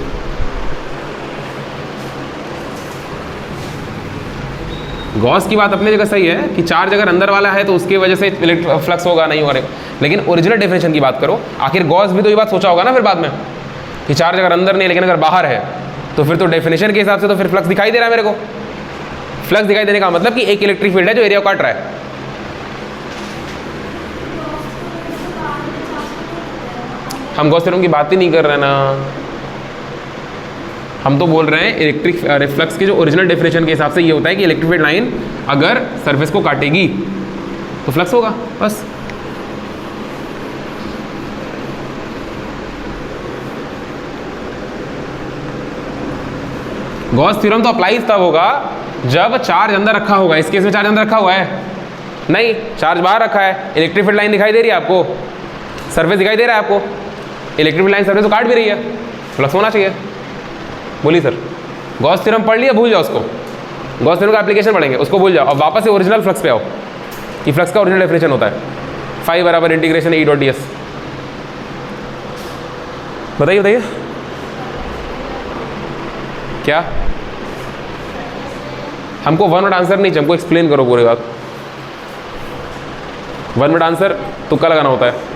गॉस की बात अपनी जगह सही है कि चार्ज अगर अंदर वाला है तो उसकी वजह से फ्लक्स होगा, नहीं होगा। लेकिन ओरिजिनल डेफिनेशन की बात करो, आखिर गॉस भी तो ये बात सोचा होगा ना फिर बाद में कि चार्ज अगर अंदर नहीं लेकिन अगर बाहर है तो फिर तो डेफिनेशन के हिसाब से तो फिर फ्लक्स दिखाई दे रहा है मेरे को। फ्लक्स दिखाई देने का मतलब कि एक इलेक्ट्रिक फील्ड है जो एरिया को काट रहा है। हम गॉस थ्योरम की बात ही नहीं कर रहे ना, हम तो बोल रहे हैं इलेक्ट्रिक रिफ्लक्स के जो ओरिजिनल डेफिनेशन के हिसाब से ये होता है कि इलेक्ट्रिक फील्ड लाइन अगर सरफेस को काटेगी तो फ्लक्स होगा, बस। गॉस थ्योरम तो अप्लाई तब होगा जब चार्ज अंदर रखा होगा। इस केस में चार्ज अंदर रखा हुआ है नहीं, चार्ज बाहर रखा है। इलेक्ट्रिक फील्ड लाइन दिखाई दे रही है आपको, सरफेस दिखाई दे रहा है आपको, इलेक्ट्रिक फील्ड लाइन सरफेस को काट भी रही है, फ्लक्स होना चाहिए। बोलिए सर, गॉस थ्योरम पढ़ लिया, भूल जाओ उसको। गॉस थ्योरम का एप्लीकेशन पढ़ेंगे, उसको भूल जाओ। अब वापस से ओरिजिनल फ्लक्स पे आओ कि फ्लक्स का ओरिजिनल डेफिनेशन होता है फाई बराबर integration E dot D S. बताइए बताइए क्या? हमको 1 मिनट आंसर नहीं चाहिए, हमको एक्सप्लेन करो पूरी बात। 1 मिनट आंसर तुक्का लगाना होता है।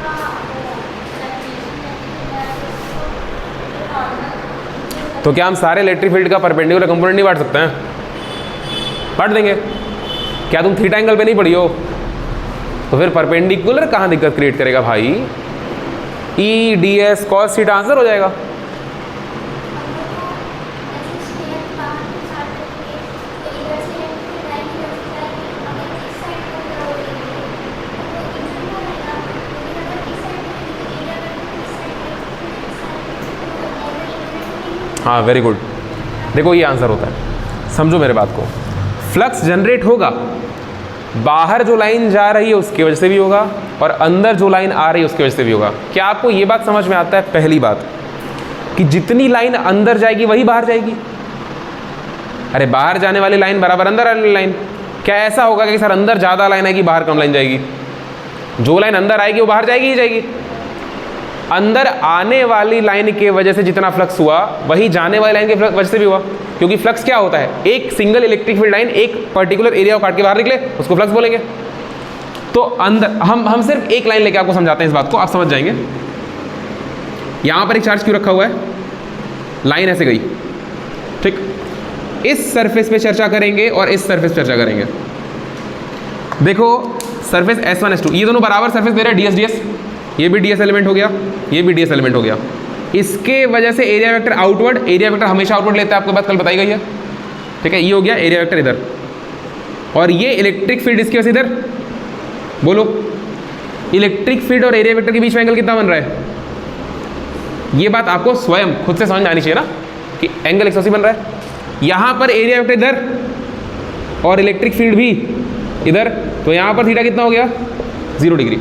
तो क्या हम सारे इलेक्ट्रिक फील्ड का परपेंडिकुलर कंपोनेंट नहीं बांट सकते हैं? बांट देंगे। क्या तुम थीटा एंगल पे नहीं पढ़ी हो? तो फिर परपेंडिकुलर कहाँ दिक्कत क्रिएट करेगा भाई? E D S cos theta answer हो जाएगा। हाँ वेरी गुड। देखो ये आंसर होता है, समझो मेरे बात को। फ्लक्स जनरेट होगा, बाहर जो लाइन जा रही है उसकी वजह से भी होगा और अंदर जो लाइन आ रही है उसकी वजह से भी होगा। क्या आपको ये बात समझ में आता है? पहली बात कि जितनी लाइन अंदर जाएगी वही बाहर जाएगी। अरे बाहर जाने वाली लाइन बराबर अंदर वाली लाइन। क्या ऐसा होगा कि सर अंदर ज़्यादा लाइन आएगी बाहर कम लाइन जाएगी? जो लाइन अंदर आएगी वो बाहर जाएगी ही जाएगी। अंदर आने वाली लाइन के वजह से जितना फ्लक्स हुआ वही जाने वाली लाइन के वजह से भी हुआ, क्योंकि फ्लक्स क्या होता है? एक सिंगल इलेक्ट्रिक फील्ड लाइन एक पर्टिकुलर एरिया को काट के बाहर निकले उसको फ्लक्स बोलेंगे। तो अंदर हम सिर्फ एक लाइन लेके आपको समझाते हैं इस बात को, आप समझ जाएंगे। यहां पर एक चार्ज क्यों रखा हुआ है? लाइन ऐसे गई, ठीक। इस सरफेस पे चर्चा करेंगे और इस सरफेस पे चर्चा करेंगे। देखो सरफेस S1 S2 ये दोनों बराबर सरफेस दे रहे हैं, ds ds, ये भी ds एलिमेंट हो गया, ये भी ds एलिमेंट हो गया। इसके वजह से area vector outward, area vector हमेशा आउटवर्ड लेता है, आपको बात कल बताई गई है, ठीक है। ये हो गया एरिया वेक्टर इधर, और ये इलेक्ट्रिक फील्ड इसकी वजह से इधर। बोलो इलेक्ट्रिक फील्ड और एरिया वेक्टर के बीच में एंगल कितना बन रहा है? ये बात आपको स्वयं खुद से समझ में आनी चाहिए ना कि एंगल 180 बन रहा है। यहाँ पर एरिया वेक्टर इधर और इलेक्ट्रिक फील्ड भी इधर, तो यहाँ पर थीटा कितना हो गया? 0 डिग्री।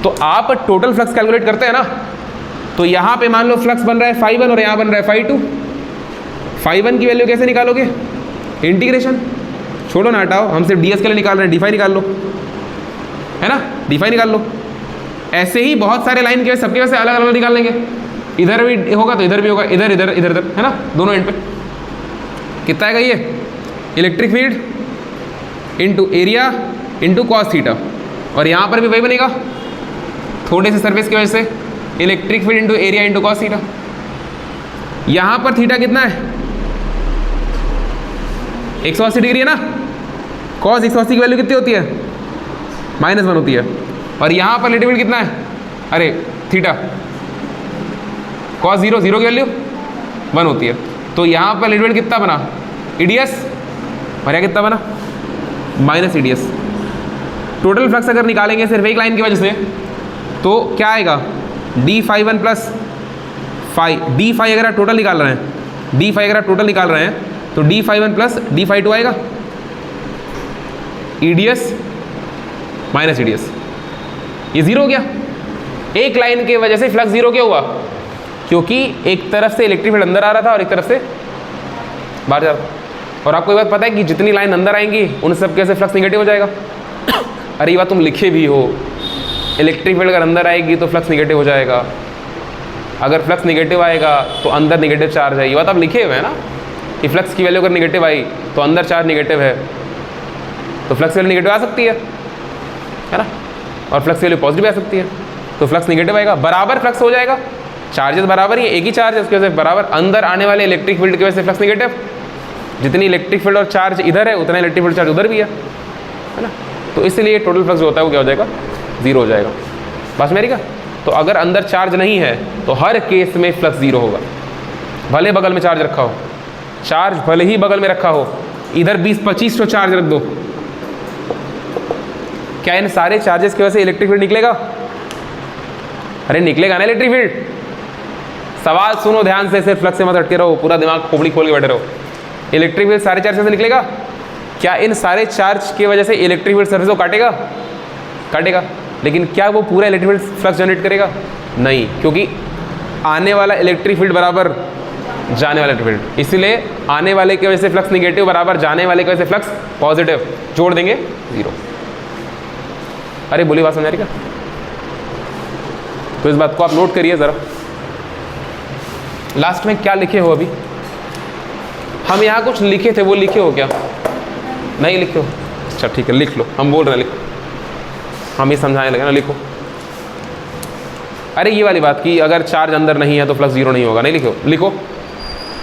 तो आप टोटल फ्लक्स कैलकुलेट करते हैं ना, तो यहाँ पे मान लो फ्लक्स बन रहा है φ1 और यहाँ बन रहा है φ2। φ1 की वैल्यू कैसे निकालोगे? इंटीग्रेशन, छोड़ो ना, हटाओ, हम सिर्फ ds के लिए निकाल रहे हैं, डी फाई निकाल लो, है ना, डी फाई निकाल लो। ऐसे ही बहुत सारे लाइन के सबके वैसे अलग अलग निकाल लेंगे, इधर भी होगा तो इधर भी होगा, इधर इधर इधर इधर, है ना, दोनों एंड पे। कितना आएगा ये? Electric field into area into cos theta, और यहाँ पर भी वही बनेगा, थोड़े से सरफेस की वजह से electric field into area into cos theta. यहाँ पर थीटा कितना है? 180 डिग्री है ना, कॉस 180 की वैल्यू कितनी होती है? -1 होती है। और यहाँ पर लेटिट्यूड कितना है? अरे थीटा, कॉस 0 की वैल्यू 1 होती है। तो यहाँ पर लेटिट्यूड कितना बना? EDS, और यहाँ कितना बना? -EDS। टोटल फ्लक्स अगर निकालेंगे सिर्फ एक लाइन की वजह से, तो क्या आएगा? d∅1 प्लस d∅ अगर आप टोटल निकाल रहे हैं, d∅ अगर आप टोटल निकाल रहे हैं तो d∅1 प्लस d∅2 आएगा, EDS -EDS, ये 0 हो गया। एक लाइन की वजह से फ्लक्स 0 क्यों हुआ? क्योंकि एक तरफ से इलेक्ट्रिक फील्ड अंदर आ रहा था और एक तरफ से बाहर जा रहा था। और आपको ये बात पता है कि जितनी लाइन अंदर आएंगी उन सब के से फ्लक्स निगेटिव हो जाएगा। अरे ये बात तुम लिखे भी हो, इलेक्ट्रिक फील्ड अगर अंदर आएगी तो फ्लक्स निगेटिव हो जाएगा, अगर फ्लक्स निगेटिव आएगा तो अंदर निगेटिव चार्ज है। ये बात आप लिखे हुए हैं ना कि फ्लक्स की वैल्यू अगर निगेटिव आई तो अंदर चार्ज निगेटिव है, तो फ्लक्स वैल्यू निगेटिव आ सकती है ना, और फ्लक्स वैल्यू पॉजिटिव आ सकती है, तो फ्लक्स निगेटिव आएगा, बराबर फ्लक्स हो जाएगा, चार्जेस बराबर ही, एक ही चार्ज है उसकी वजह से बराबर। अंदर आने वाले इलेक्ट्रिक फील्ड की वजह से फ्लक्स निगेटिव, जितनी इलेक्ट्रिक फील्ड और चार्ज इधर है उतना इलेक्ट्रिक फील्ड चार्ज उधर भी है ना, तो इसलिए टोटल फ्लक्स जो होता है वो क्या हो जाएगा? 0 हो जाएगा। बस मेरी का, तो अगर अंदर चार्ज नहीं है तो हर केस में फ्लक्स 0 होगा, भले बगल में चार्ज रखा हो, चार्ज भले ही बगल में रखा हो, इधर 20-25 तो चार्ज रख दो, क्या इन सारे चार्जेस की वजह से इलेक्ट्रिक फील्ड निकलेगा? अरे निकलेगा ना इलेक्ट्रिक फील्ड। सवाल सुनो ध्यान से, सिर्फ फ्लक्स से मत अटके रहो, पूरा दिमाग खोपड़ी खोल के बैठे रहो। इलेक्ट्रिक फील्ड सारे चार्ज से निकलेगा, क्या इन सारे चार्ज की वजह से इलेक्ट्रिक फील्ड सरफेस को काटेगा? काटेगा, लेकिन क्या वो पूरा इलेक्ट्रिक फील्ड फ्लक्स जनरेट करेगा? नहीं, क्योंकि आने वाला इलेक्ट्रिक फील्ड बराबर जाने वाला इलेक्ट्रिक फील्ड, इसलिए आने वाले की वजह से फ्लक्स निगेटिव बराबर जाने वाले की वजह से फ्लक्स पॉजिटिव, जोड़ देंगे 0। अरे बोली बात समझ आ रही क्या? तो इस बात को आप नोट करिए ज़रा। लास्ट में क्या लिखे हो? अभी हम यहाँ कुछ लिखे थे, वो लिखे हो क्या? नहीं लिखे हो? अच्छा ठीक है, लिख लो, हम बोल रहे हैं लिखो, हम ही समझाने लगे ना, लिखो। अरे ये वाली बात कि अगर चार्ज अंदर नहीं है तो फ्लक्स 0 नहीं होगा, नहीं लिखो, लिखो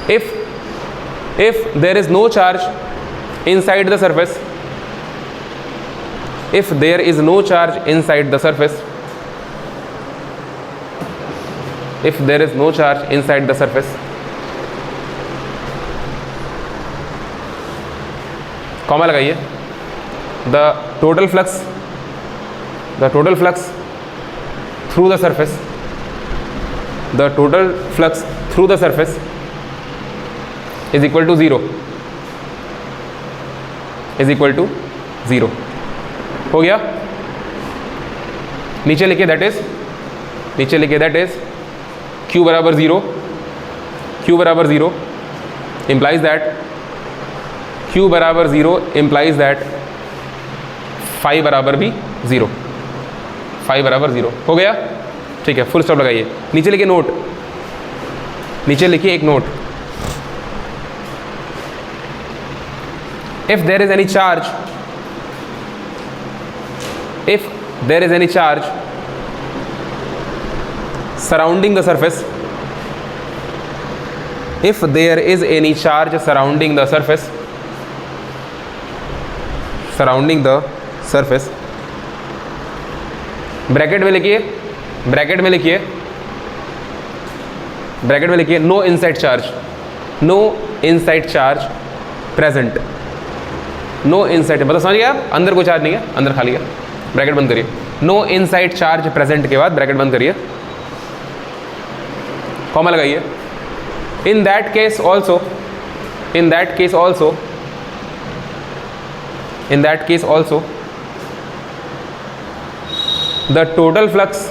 if there is no charge inside the surface, if there is no charge inside the surface, if there is no charge inside the surface, comma लगाइए, the total flux through the surface, the total flux through the surface is equal to 0, is equal to 0। हो गया? नीचे लिखिए that is, नीचे लिखिए that is Q बराबर 0, Q बराबर 0 implies that, Q बराबर 0 implies that phi बराबर भी 0, phi बराबर 0। हो गया? ठीक है, फुल स्टॉप लगाइए। नीचे लिखिए नोट, नीचे लिखिए एक note, if there is any charge, if there is any charge surrounding the surface, if there is any charge surrounding the surface, surrounding the surface, bracket में लिखिए ब्रैकेट में लिखिए, ब्रैकेट में लिखिए no inside charge, no inside charge present, no inside, मतलब समझिए आप, अंदर कोई चार्ज नहीं है, अंदर खाली है, ब्रैकेट बंद करिए। नो इनसाइड चार्ज प्रेजेंट के बाद ब्रैकेट बंद करिए, कॉमा लगाइए। In that case also, in that case also, in that case also the total flux,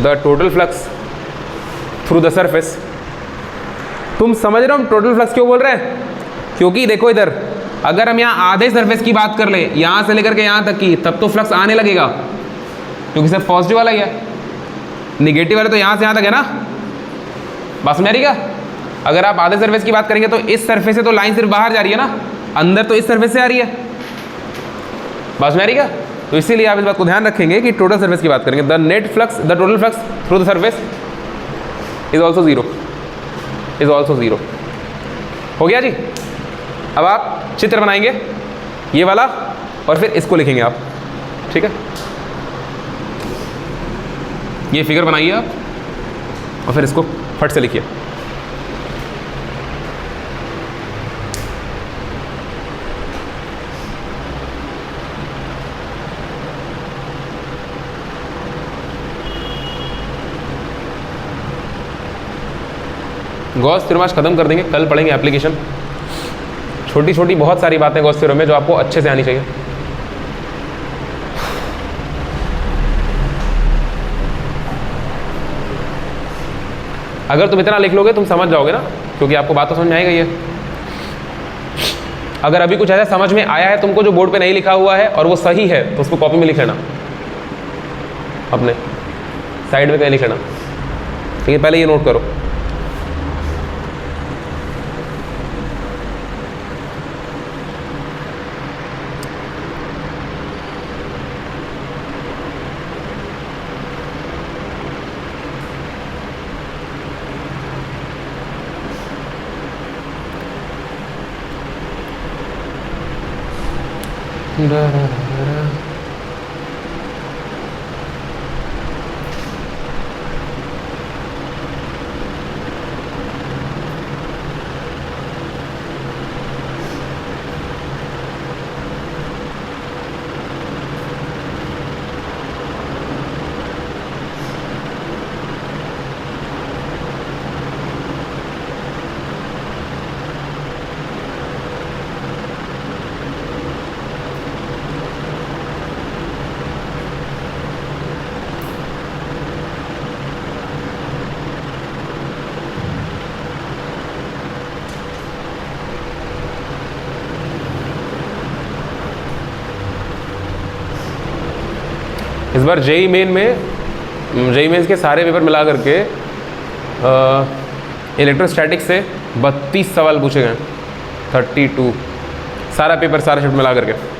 the total flux through the surface. तुम समझ रहे हो हम टोटल फ्लक्स क्यों बोल रहे हैं? क्योंकि देखो इधर, अगर हम यहाँ आधे सरफेस की बात कर ले, यहाँ से लेकर के यहाँ तक की, तब तो फ्लक्स आने लगेगा, क्योंकि सब पॉजिटिव वाला ही है, निगेटिव वाला तो यहाँ से यहाँ तक है ना, बात समझ आ रही क्या? अगर आप आधे सरफेस की बात करेंगे तो इस सरफेस से तो लाइन सिर्फ बाहर जा रही है ना, अंदर तो इस सरफेस से आ रही है, बात समझ आ रही क्या? तो इसीलिए आप इस बात को ध्यान रखेंगे कि टोटल सरफेस की बात करेंगे, the net flux, the total flux through the surface is also zero, is also zero. हो गया जी? अब आप चित्र बनाएंगे ये वाला और फिर इसको लिखेंगे आप, ठीक है? ये फिगर बनाइए आप और फिर इसको फट से लिखिए। गॉस थ्योरम आज खत्म कर देंगे, कल पढ़ेंगे एप्लीकेशन। छोटी छोटी बहुत सारी बातें गॉस थ्योरम में जो आपको अच्छे से आनी चाहिए। अगर तुम इतना लिख लोगे तुम समझ जाओगे ना, क्योंकि आपको बात तो समझ में आएगा ही है। अगर अभी कुछ ऐसा समझ में आया है तुमको जो बोर्ड पे नहीं लिखा हुआ है और वो सही है तो उसको कॉपी में लिख लेना, अपने साइड में कहीं लिख लेना, ठीक है? पहले ये नोट करो। इस बार जेई मेन में, जेई मेन्स के सारे पेपर मिला करके इलेक्ट्रोस्टैटिक्स से 32 सवाल पूछे गए, 32 सारा पेपर, सारा शिफ्ट मिला करके।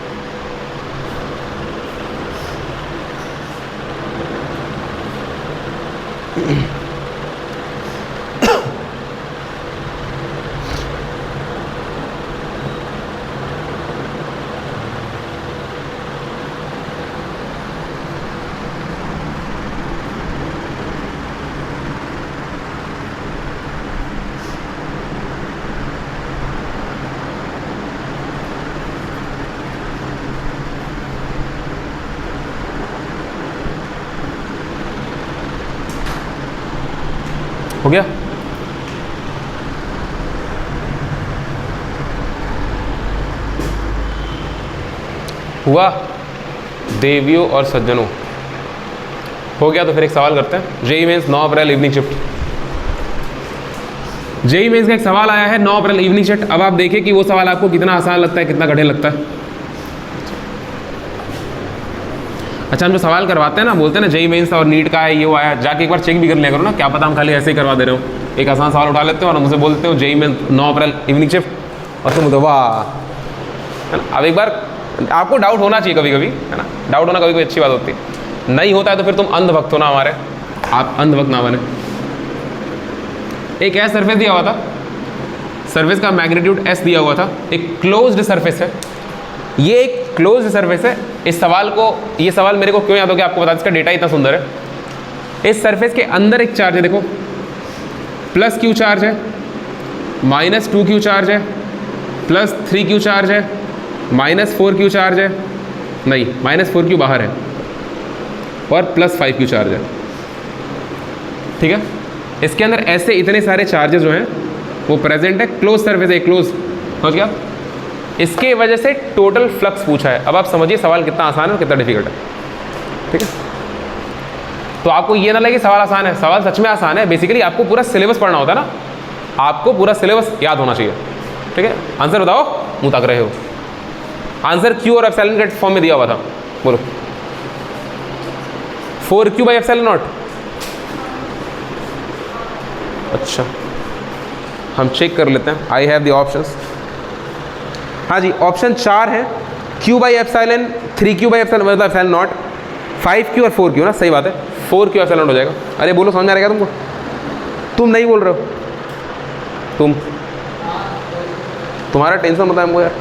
हो गया? हुआ देवियों और सज्जनों? हो गया तो फिर एक सवाल करते हैं। जेई मेंस 9 अप्रैल इवनिंग शिफ्ट, जेई मेंस का एक सवाल आया है 9 अप्रैल इवनिंग शिफ्ट। अब आप देखिए कि वो सवाल आपको कितना आसान लगता है, कितना कठिन लगता है। अच्छा, हम जो सवाल करवाते हैं ना, बोलते हैं ना जेई मेंस और नीट का है, ये वो आया, जाके एक बार चेक भी कर लिया करो ना, क्या पता हम खाली ऐसे ही करवा दे रहे हो। एक आसान सवाल उठा लेते हो और मुझे बोलते हो जेई मेंस 9 अप्रैल इवनिंग शिफ्ट, और तुम तो वाह, है ना? अब एक बार आपको डाउट होना चाहिए कभी कभी, है ना? डाउट होना कभी कभी अच्छी बात होती है। नहीं होता है तो फिर तुम अंधभक्त हो ना हमारे, आप अंधभक्त ना बने। एक ऐसा सरफेस दिया हुआ था, सरफेस का मैग्नीट्यूड एस दिया हुआ था, एक क्लोज्ड सरफेस है, ये एक क्लोज्ड सरफेस है, इस सवाल को, ये सवाल मेरे को क्यों याद हो गया आपको बता, इसका डेटा इतना सुंदर है। इस सरफेस के अंदर एक चार्ज है, देखो प्लस क्यू चार्ज है, माइनस 2q चार्ज है, प्लस 3q चार्ज है, माइनस 4q चार्ज है, नहीं माइनस 4q बाहर है, और प्लस 5q चार्ज है। ठीक है, इसके अंदर ऐसे इतने सारे चार्जेस जो हैं वो प्रेजेंट है, क्लोज सरफेस है, क्लोज, समझ गया। इसके वजह से टोटल फ्लक्स पूछा है। अब आप समझिए सवाल कितना आसान है और कितना डिफिकल्ट है। ठीक है, तो आपको ये ना लगे सवाल आसान है, सवाल सच में आसान है। बेसिकली आपको पूरा सिलेबस पढ़ना होता है ना, आपको पूरा सिलेबस याद होना चाहिए। ठीक है, आंसर बताओ, मुंह ताक रहे हो। आंसर क्यू और एप्सिलॉन के फॉर्म में दिया हुआ था, बोलो 4q बाई एप्सिलॉन नॉट। अच्छा, हम चेक कर लेते हैं। I have the options. हाँ जी, ऑप्शन 4 है, q by epsilon, 3q by epsilon मतलब एप्सिलॉन नॉट, 5q और 4q ना, सही बात है, 4q एप्सिलॉन नॉट हो जाएगा। अरे बोलो, समझ में आ रहेगा तुमको? तुम नहीं बोल रहे हो, तुम्हारा टेंशन होता है हमको यार।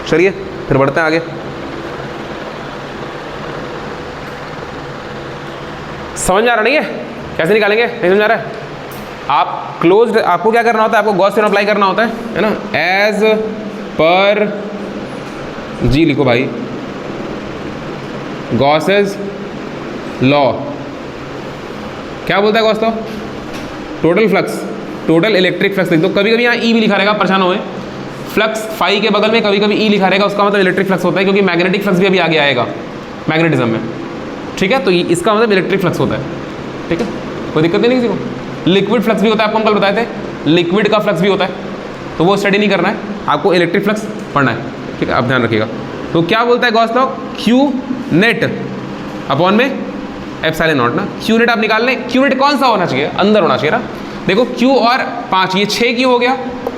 चलिए फिर बढ़ते हैं आगे। समझ में आ रहा नहीं है? कैसे निकालेंगे, नहीं समझ आ रहा है? आप क्लोज्ड, आपको क्या करना होता है, आपको गॉस थ्योरम अप्लाई करना होता है ना। एज पर जी लिखो भाई, गॉसेस लॉ क्या बोलता है Gauss law? Total flux, total electric flux लिख दो। कभी कभी यहाँ ई भी लिखा रहेगा, परेशान हुए, फ्लक्स फाई के बगल में कभी कभी ई लिखा रहेगा, उसका मतलब इलेक्ट्रिक फ्लक्स होता है, क्योंकि मैग्नेटिक फ्लक्स भी अभी आगे आएगा मैग्नेटिज्म में। ठीक है, तो इसका मतलब इलेक्ट्रिक फ्लक्स होता है। ठीक है, कोई दिक्कत नहीं किसी को। लिक्विड फ्लक्स भी होता है, आपको हम कल बताए थे, लिक्विड का फ्लक्स भी होता है, तो वो स्टडी नहीं करना है, आपको इलेक्ट्रिक फ्लक्स पढ़ना है। ठीक है, आप ध्यान रखिएगा। तो क्या बोलता है Gauss law? Q net upon में एप्सिलॉन नॉट ना। क्यू नेट आप निकाल लें, क्यू नेट कौन सा होना चाहिए? अंदर होना चाहिए ना। देखो क्यू और 5, ये 6q हो गया,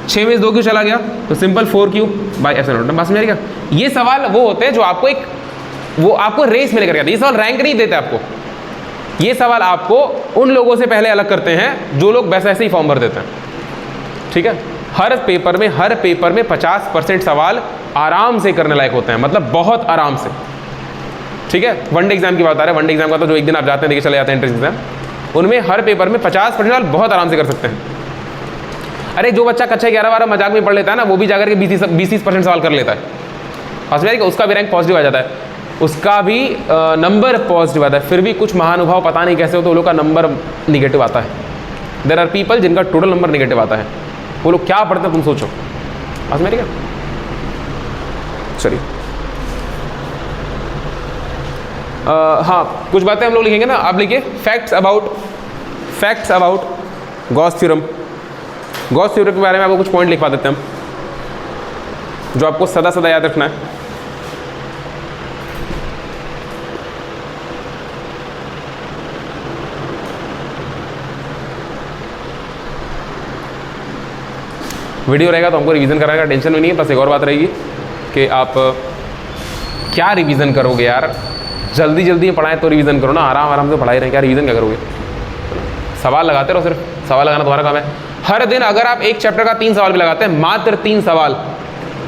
6 में 2q चला गया, तो simple 4q by epsilon not. बात समझ आएगा? ये सवाल वो होते हैं जो आपको एक, वो आपको रेस में लेकर जाते हैं। ये सवाल रैंक नहीं देते आपको, ये सवाल आपको उन लोगों से पहले अलग करते हैं जो लोग वैसे ऐसे ही फॉर्म भर देते हैं। ठीक है, हर पेपर में 50% सवाल आराम से करने लायक होते हैं, मतलब बहुत आराम से। ठीक है, वनडे एग्जाम की बात आ रही है, वनडे एग्जाम का तो जो एक दिन आप जाते हैं देखिए चले जाते हैं एंट्रेंस एग्जाम, उनमें हर पेपर में 50% सवाल बहुत आराम से कर सकते हैं। अरे जो बच्चा कक्षा 11-12 मजाक में पढ़ लेता है ना, वो भी जाकर के 20-30% सवाल कर लेता है, उसका भी रैंक पॉजिटिव आ जाता है, उसका भी नंबर पॉजिटिव आता है। फिर भी कुछ महानुभाव पता नहीं कैसे हो, तो वो लोग का नंबर निगेटिव आता है। देयर आर पीपल जिनका टोटल नंबर निगेटिव आता है, वो लोग क्या पढ़ते हैं तुम सोचो। आज मेरी क्या, चलिए हाँ कुछ बातें हम लोग लिखेंगे ना। आप लिखिए facts about Gauss theorem. Gauss theorem के बारे में आपको कुछ पॉइंट लिखवा देते हैं हम, जो आपको सदा सदा याद रखना है। वीडियो रहेगा तो हमको रिवीजन कराएगा, टेंशन भी नहीं है। बस एक और बात रहेगी कि आप क्या रिवीजन करोगे यार, जल्दी जल्दी में पढ़ाएं तो रिवीजन करो ना, आराम आराम से पढ़ाई रहे, क्या रिवीजन क्या करोगे? सवाल लगाते रहो, सिर्फ सवाल लगाना तुम्हारा काम है। हर दिन अगर आप एक चैप्टर का 3 सवाल भी लगाते हैं, मात्र 3 सवाल,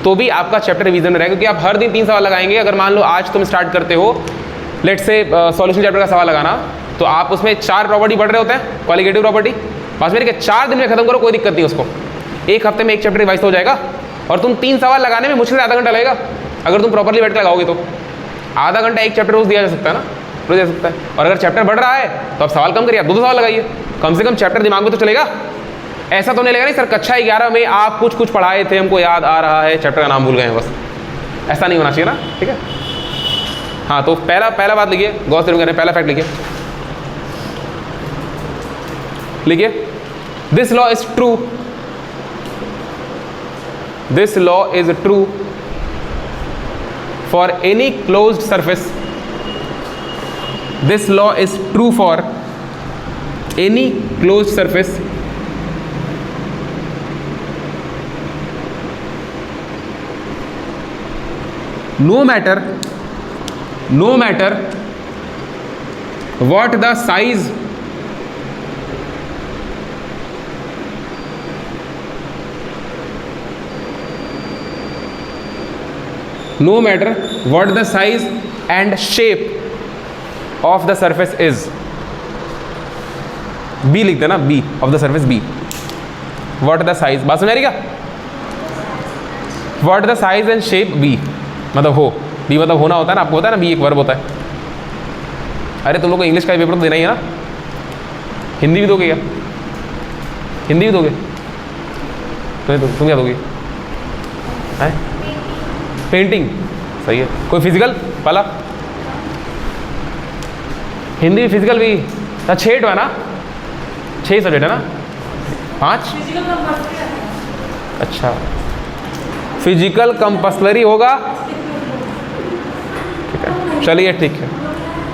तो भी आपका चैप्टर रिवीजन में रहेगा, क्योंकि आप हर दिन 3 सवाल लगाएंगे। अगर मान लो आज तुम स्टार्ट करते हो लेट से सॉल्यूशन चैप्टर का सवाल लगाना, तो आप उसमें 4 प्रॉपर्टी पढ़ रहे होते हैं, क्वालिटेटिव प्रॉपर्टी, बस मेरे के 4 दिन में खत्म करो, कोई दिक्कत नहीं उसको। एक हफ्ते में एक चैप्टर रिवाइज हो जाएगा, और तुम 3 सवाल लगाने में मुश्किल से आधा घंटा लगेगा। अगर तुम प्रॉपर्ली बैठ के लगाओगे तो आधा घंटा एक चैप्टर रोज दिया जा सकता है ना, रोज जा सकता है। और अगर चैप्टर बढ़ रहा है तो आप सवाल कम करिए, आप 2 सवाल लगाइए, कम से कम चैप्टर दिमाग में तो चलेगा। ऐसा तो नहीं लगेगा नहीं सर कक्षा 11 में आप कुछ पढ़ाए थे, हमको याद आ रहा है, चैप्टर का नाम भूल गए हैं, बस ऐसा नहीं होना चाहिए ना। ठीक है, हाँ तो पहला बात लिखिए, गौर से करें, पहला फैक्ट लिखिए, this law is true, this law is true for any closed surface. This law is true for any closed surface no matter what the size no matter what the size and shape of the surface is, B लिख देना, B of the surface B, what the size, बात समझ आ रही क्या? What the size and shape B मतलब हो, B मतलब होना होता है ना, आपको होता है ना, बी एक वर्ब होता है। अरे तुम लोग को इंग्लिश का पेपर तो देना ही है ना, हिंदी भी दोगे क्या? हिंदी भी दोगे? तुम क्या दोगे? है पेंटिंग, सही है। कोई फिजिकल वाला? हिंदी फिजिकल भी 6 है ना, 6 सब्जेक्ट है ना, 5? अच्छा, फिजिकल कंपल्सरी होगा, ठीक है, चलिए ठीक है।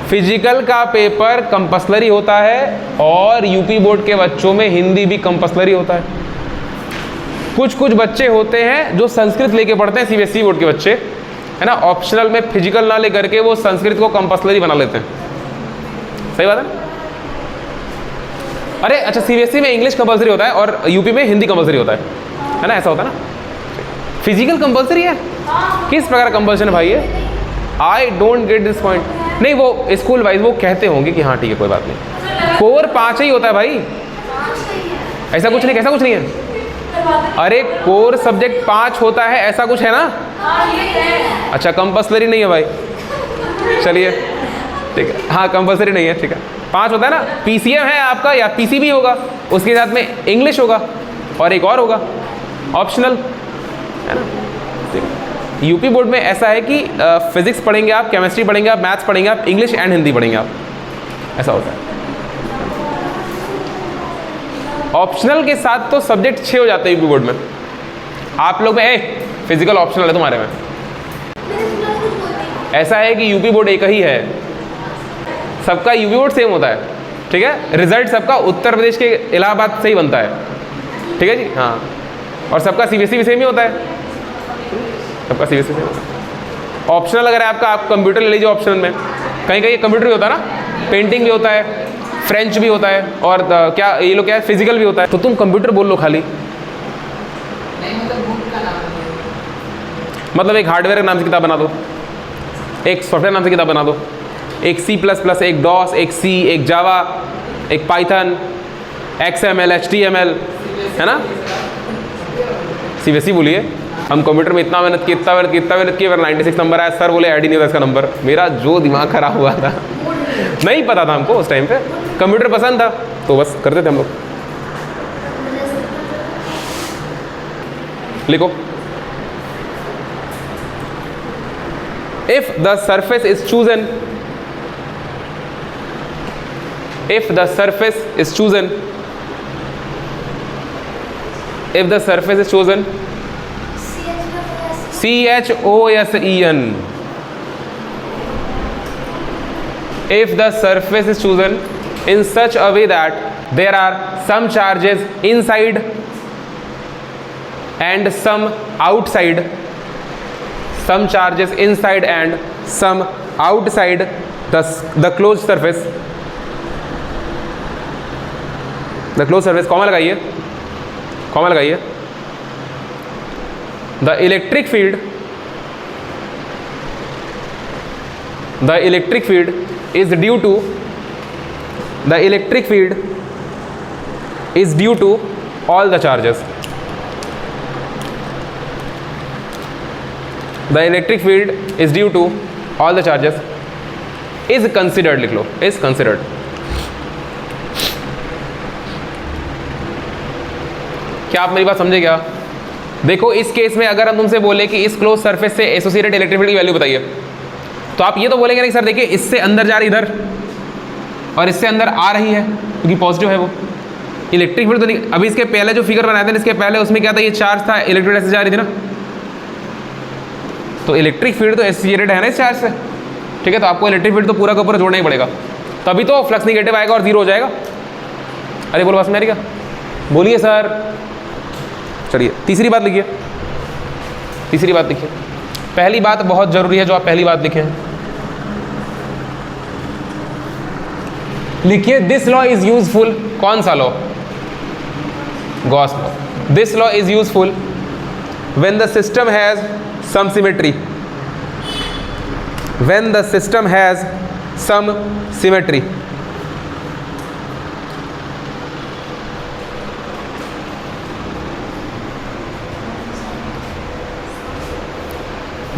फिजिकल का पेपर कंपल्सरी होता है और यूपी बोर्ड के बच्चों में हिंदी भी कंपल्सरी होता है। कुछ कुछ बच्चे होते हैं जो संस्कृत लेके पढ़ते हैं, सीबीएसई बोर्ड के बच्चे है ना, ऑप्शनल में फिजिकल ना लेकर के वो संस्कृत को कंपल्सरी बना लेते हैं। सही बात है? अरे अच्छा, सीबीएसई में इंग्लिश कंपल्सरी होता है और यूपी में हिंदी कंपल्सरी होता है ना, ऐसा होता है ना। फिजिकल कंपल्सरी है, किस प्रकार कंपल्सन है भाई ये? I don't get this point. नहीं, वो स्कूल वाइज वो कहते होंगे कि हाँ ठीक है कोई बात नहीं, कोर 5 ही होता है भाई, ऐसा कुछ नहीं, ऐसा कुछ नहीं है। अरे कोर सब्जेक्ट 5 होता है, ऐसा कुछ है ना? अच्छा, कंपल्सरी नहीं है भाई, चलिए ठीक है, हाँ कंपल्सरी नहीं है, ठीक है। 5 होता है ना, पीसीएम है आपका या पीसीबी होगा, उसके साथ में इंग्लिश होगा और एक और होगा ऑप्शनल, है ना। ठीक है, यूपी बोर्ड में ऐसा है कि फिजिक्स पढ़ेंगे आप, केमिस्ट्री पढ़ेंगे आप, मैथ्स पढ़ेंगे आप, इंग्लिश एंड हिंदी पढ़ेंगे आप, ऐसा होता है। ऑप्शनल के साथ तो सब्जेक्ट 6 हो जाते हैं यूपी बोर्ड में। आप लोग में फिजिकल ऑप्शनल है तुम्हारे में, ऐसा है कि यूपी बोर्ड एक ही है, सबका यूपी बोर्ड सेम होता है, ठीक है। रिजल्ट सबका उत्तर प्रदेश के इलाहाबाद से ही बनता है, ठीक है जी, हाँ। और सबका सीबीएसई भी सेम ही होता है, सबका सीबीएसई सेम होता है। ऑप्शनल अगर है आपका, आप कंप्यूटर ले लीजिए ऑप्शनल में, कहीं कहीं कंप्यूटर भी होता है ना, पेंटिंग भी होता है, फ्रेंच भी होता है, और क्या ये लोग क्या है, फिजिकल भी होता है। तो तुम कंप्यूटर बोल लो खाली, मतलब एक हार्डवेयर के नाम से किताब बना दो, एक सॉफ्टवेयर नाम से किताब बना दो, एक C++, एक डॉस, एक C, एक जावा, एक पाइथन, XML, HTML, है ना। सीबीएसई बोलिए, हम कंप्यूटर में इतना मेहनत की, इतना मेहनत की, अगर 96 नंबर आया, सर बोले ऐड ही नहीं होता इसका नंबर। मेरा जो दिमाग खराब हुआ था, नहीं पता था हमको उस टाइम पे, कंप्यूटर पसंद था तो बस करते थे हम लोग। लिखो, if the surface is chosen, if the surface is chosen, if the surface is chosen, CHOSEN, if the surface is chosen in such a way that there are some charges inside and some outside, some charges inside and some outside the closed surface, the closed surface, comma लगाइए, comma लगाइए, the electric field is due to, the electric field is due to all the charges, the electric field is due to all the charges, is considered, लिख लो, is considered। क्या आप मेरी बात समझे क्या? देखो इस केस में अगर हम तुमसे बोले कि इस क्लोज सरफेस से एसोसिएटेड इलेक्ट्रिक फील्ड की वैल्यू बताइए, तो आप ये तो बोलेंगे नहीं सर देखिए इससे अंदर जा रही इधर और इससे अंदर आ रही है क्योंकि पॉजिटिव है वो इलेक्ट्रिक फील्ड। तो नहीं, अभी इसके पहले जो फिगर बनाए थे इसके पहले उसमें क्या था, ये चार्ज था, इलेक्ट्रिक फील्ड ऐसे जा रही थी ना, तो इलेक्ट्रिक फील्ड तो एसोसिएटेड है ना इस चार्ज से, ठीक है। तो आपको इलेक्ट्रिक फील्ड तो पूरा का पूरा जोड़ना ही पड़ेगा, तभी तो फ्लक्स निगेटिव आएगा और जीरो हो जाएगा। अरे बोलो बस मेरी क्या, बोलिए सर। चलिए तीसरी बात लिखिए, तीसरी बात लिखिए। पहली बात बहुत जरूरी है जो आप पहली बात लिखे हैं, लिखिए दिस लॉ इज यूजफुल। कौन सा law? Gauss law. This law is useful when the system has some symmetry, when the system has some symmetry.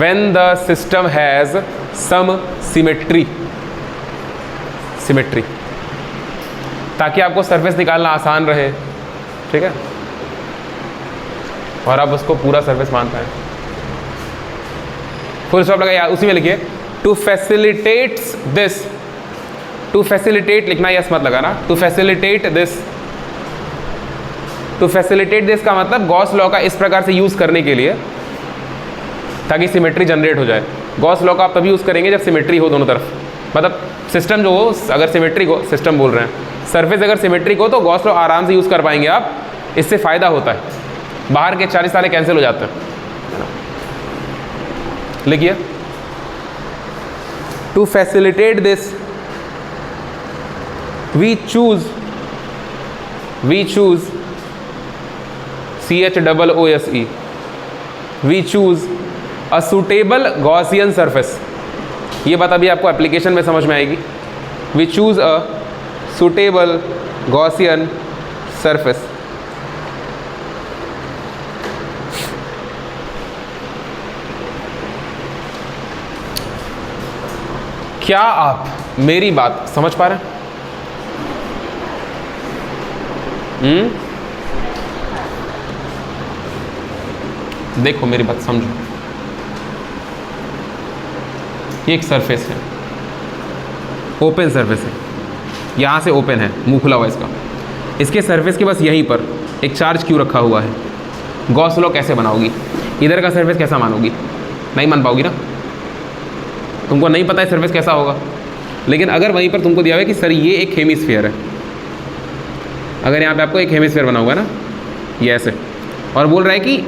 When the system has some symmetry, ताकि आपको सरफेस निकालना आसान रहे, ठीक है, और आप उसको पूरा सरफेस मान पाए। फुल स्टॉप लगाइए, उसी में लिखिए to facilitate this. To facilitate लिखना, यस मत लगाना। To facilitate this, to facilitate this का मतलब गॉस लॉ का इस प्रकार से यूज करने के लिए ताकि सिमेट्री जनरेट हो जाए। गॉस लॉ का आप तभी यूज़ करेंगे जब सिमेट्री हो दोनों तरफ, मतलब सिस्टम जो हो, अगर सिमेट्रिक हो, सिस्टम बोल रहे हैं, सरफेस अगर सिमेट्रिक हो तो गॉस लॉ आराम से यूज़ कर पाएंगे आप। इससे फ़ायदा होता है, बाहर के 40 साले कैंसिल हो जाते हैं। लिखिए to facilitate this we choose CHOOSE, we choose a suitable Gaussian surface. ये बात अभी आपको एप्लीकेशन में समझ में आएगी। We choose a suitable Gaussian surface. क्या आप मेरी बात समझ पा रहे हैं? देखो मेरी बात समझो। ये एक सरफेस है, ओपन सरफेस है, यहाँ से ओपन है, मुंह खुला हुआ इसका। इसके सरफेस के बस यहीं पर एक चार्ज क्यू रखा हुआ है। गॉस लॉ कैसे बनाओगी? इधर का सरफेस कैसा मानोगी? नहीं मान पाओगी ना, तुमको नहीं पता है सरफेस कैसा होगा। लेकिन अगर वहीं पर तुमको दिया हुआ है कि सर ये एक हेमिस्फीयर है, अगर यहाँ पे आपको एक हेमिस्फीयर बना हुआ है ना, ये ऐसे, और बोल रहा है कि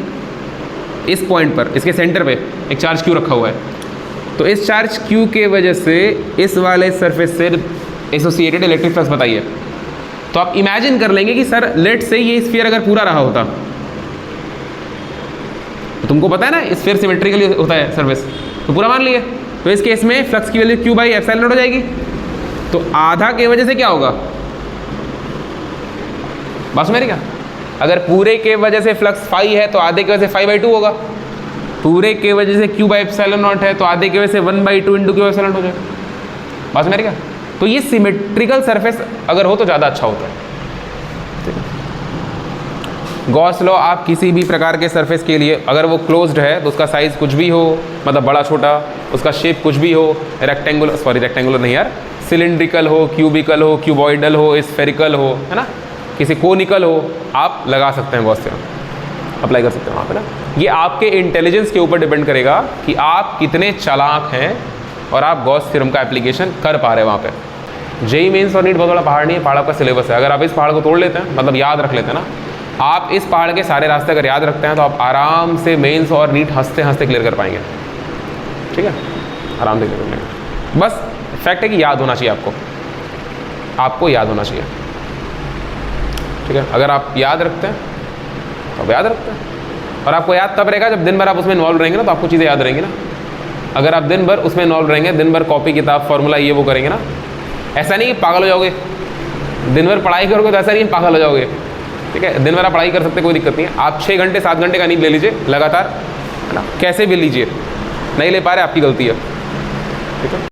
इस पॉइंट पर, इसके सेंटर पे एक चार्ज क्यू रखा हुआ है, तो इस चार्ज क्यू के वजह से इस वाले सरफेस से एसोसिएटेड इलेक्ट्रिक फ्लक्स बताइए। तो आप इमेजिन कर लेंगे कि सर लेट से ये स्फीयर अगर पूरा रहा होता, तो तुमको पता है ना स्फीयर सिमेट्रिकली होता है सरफेस, तो पूरा मान लिए, तो इस केस में फ्लक्स की value Q by epsilon not हो जाएगी। तो आधा के वजह से क्या होगा? बस मेरी क्या, अगर पूरे के वजह से फ्लक्स फाई है तो आधे की वजह से 5/2 होगा। पूरे के वजह से क्यू बाई एप्सिलॉन नॉट है तो आधे की वजह से 1/2 इंटू क्यू एप्सिलॉन हो जाएगा। बस मेरी क्या, तो ये सिमेट्रिकल सरफेस अगर हो तो ज़्यादा अच्छा होता है। ठीक है, गॉस लॉ आप किसी भी प्रकार के सरफेस के लिए, अगर वो क्लोज्ड है तो उसका साइज़ कुछ भी हो, मतलब बड़ा छोटा, उसका शेप कुछ भी हो, रेक्टेंगुलर नहीं यार, सिलिंड्रिकल हो, क्यूबिकल हो, क्यूबॉइडल हो, स्फेरिकल हो, है ना, किसी कोनिकल हो, आप लगा सकते हैं गॉस थ्योरम, अप्लाई कर सकते हैं वहाँ पे ना। ये आपके इंटेलिजेंस के ऊपर डिपेंड करेगा कि आप कितने चालाक हैं और आप गॉस थ्योरम का एप्लीकेशन कर पा रहे हैं वहाँ पे। जेईई मेंस और नीट बहुत बड़ा पहाड़ नहीं है, पहाड़ आपका सिलेबस है। अगर आप इस पहाड़ को तोड़ लेते हैं, मतलब याद रख लेते हैं ना, आप इस पहाड़ के सारे रास्ते अगर याद रखते हैं तो आप आराम से मेंस और नीट हंसते हंसते क्लियर कर पाएंगे। ठीक है, आराम से क्लियर कर पाएंगे। बस फैक्ट है कि याद होना चाहिए आपको याद होना चाहिए। ठीक है, अगर आप याद रखते हैं तो आप याद रखते हैं, और आपको याद तब रहेगा जब दिन भर आप उसमें इन्वॉल्व रहेंगे ना, तो आपको चीज़ें याद रहेंगी ना। अगर आप दिन भर उसमें इन्वॉल्व रहेंगे, दिन भर कॉपी किताब फार्मूला ये वो करेंगे ना, ऐसा नहीं कि पागल हो जाओगे। दिन भर पढ़ाई करोगे तो ऐसा नहीं पागल हो जाओगे। ठीक है, दिन भर आप पढ़ाई कर सकते, कोई दिक्कत नहीं है। आप 6 घंटे 7 घंटे का नींद ले लीजिए लगातार, है ना, कैसे भी लीजिए, नहीं ले पा रहे आपकी गलती है। ठीक है।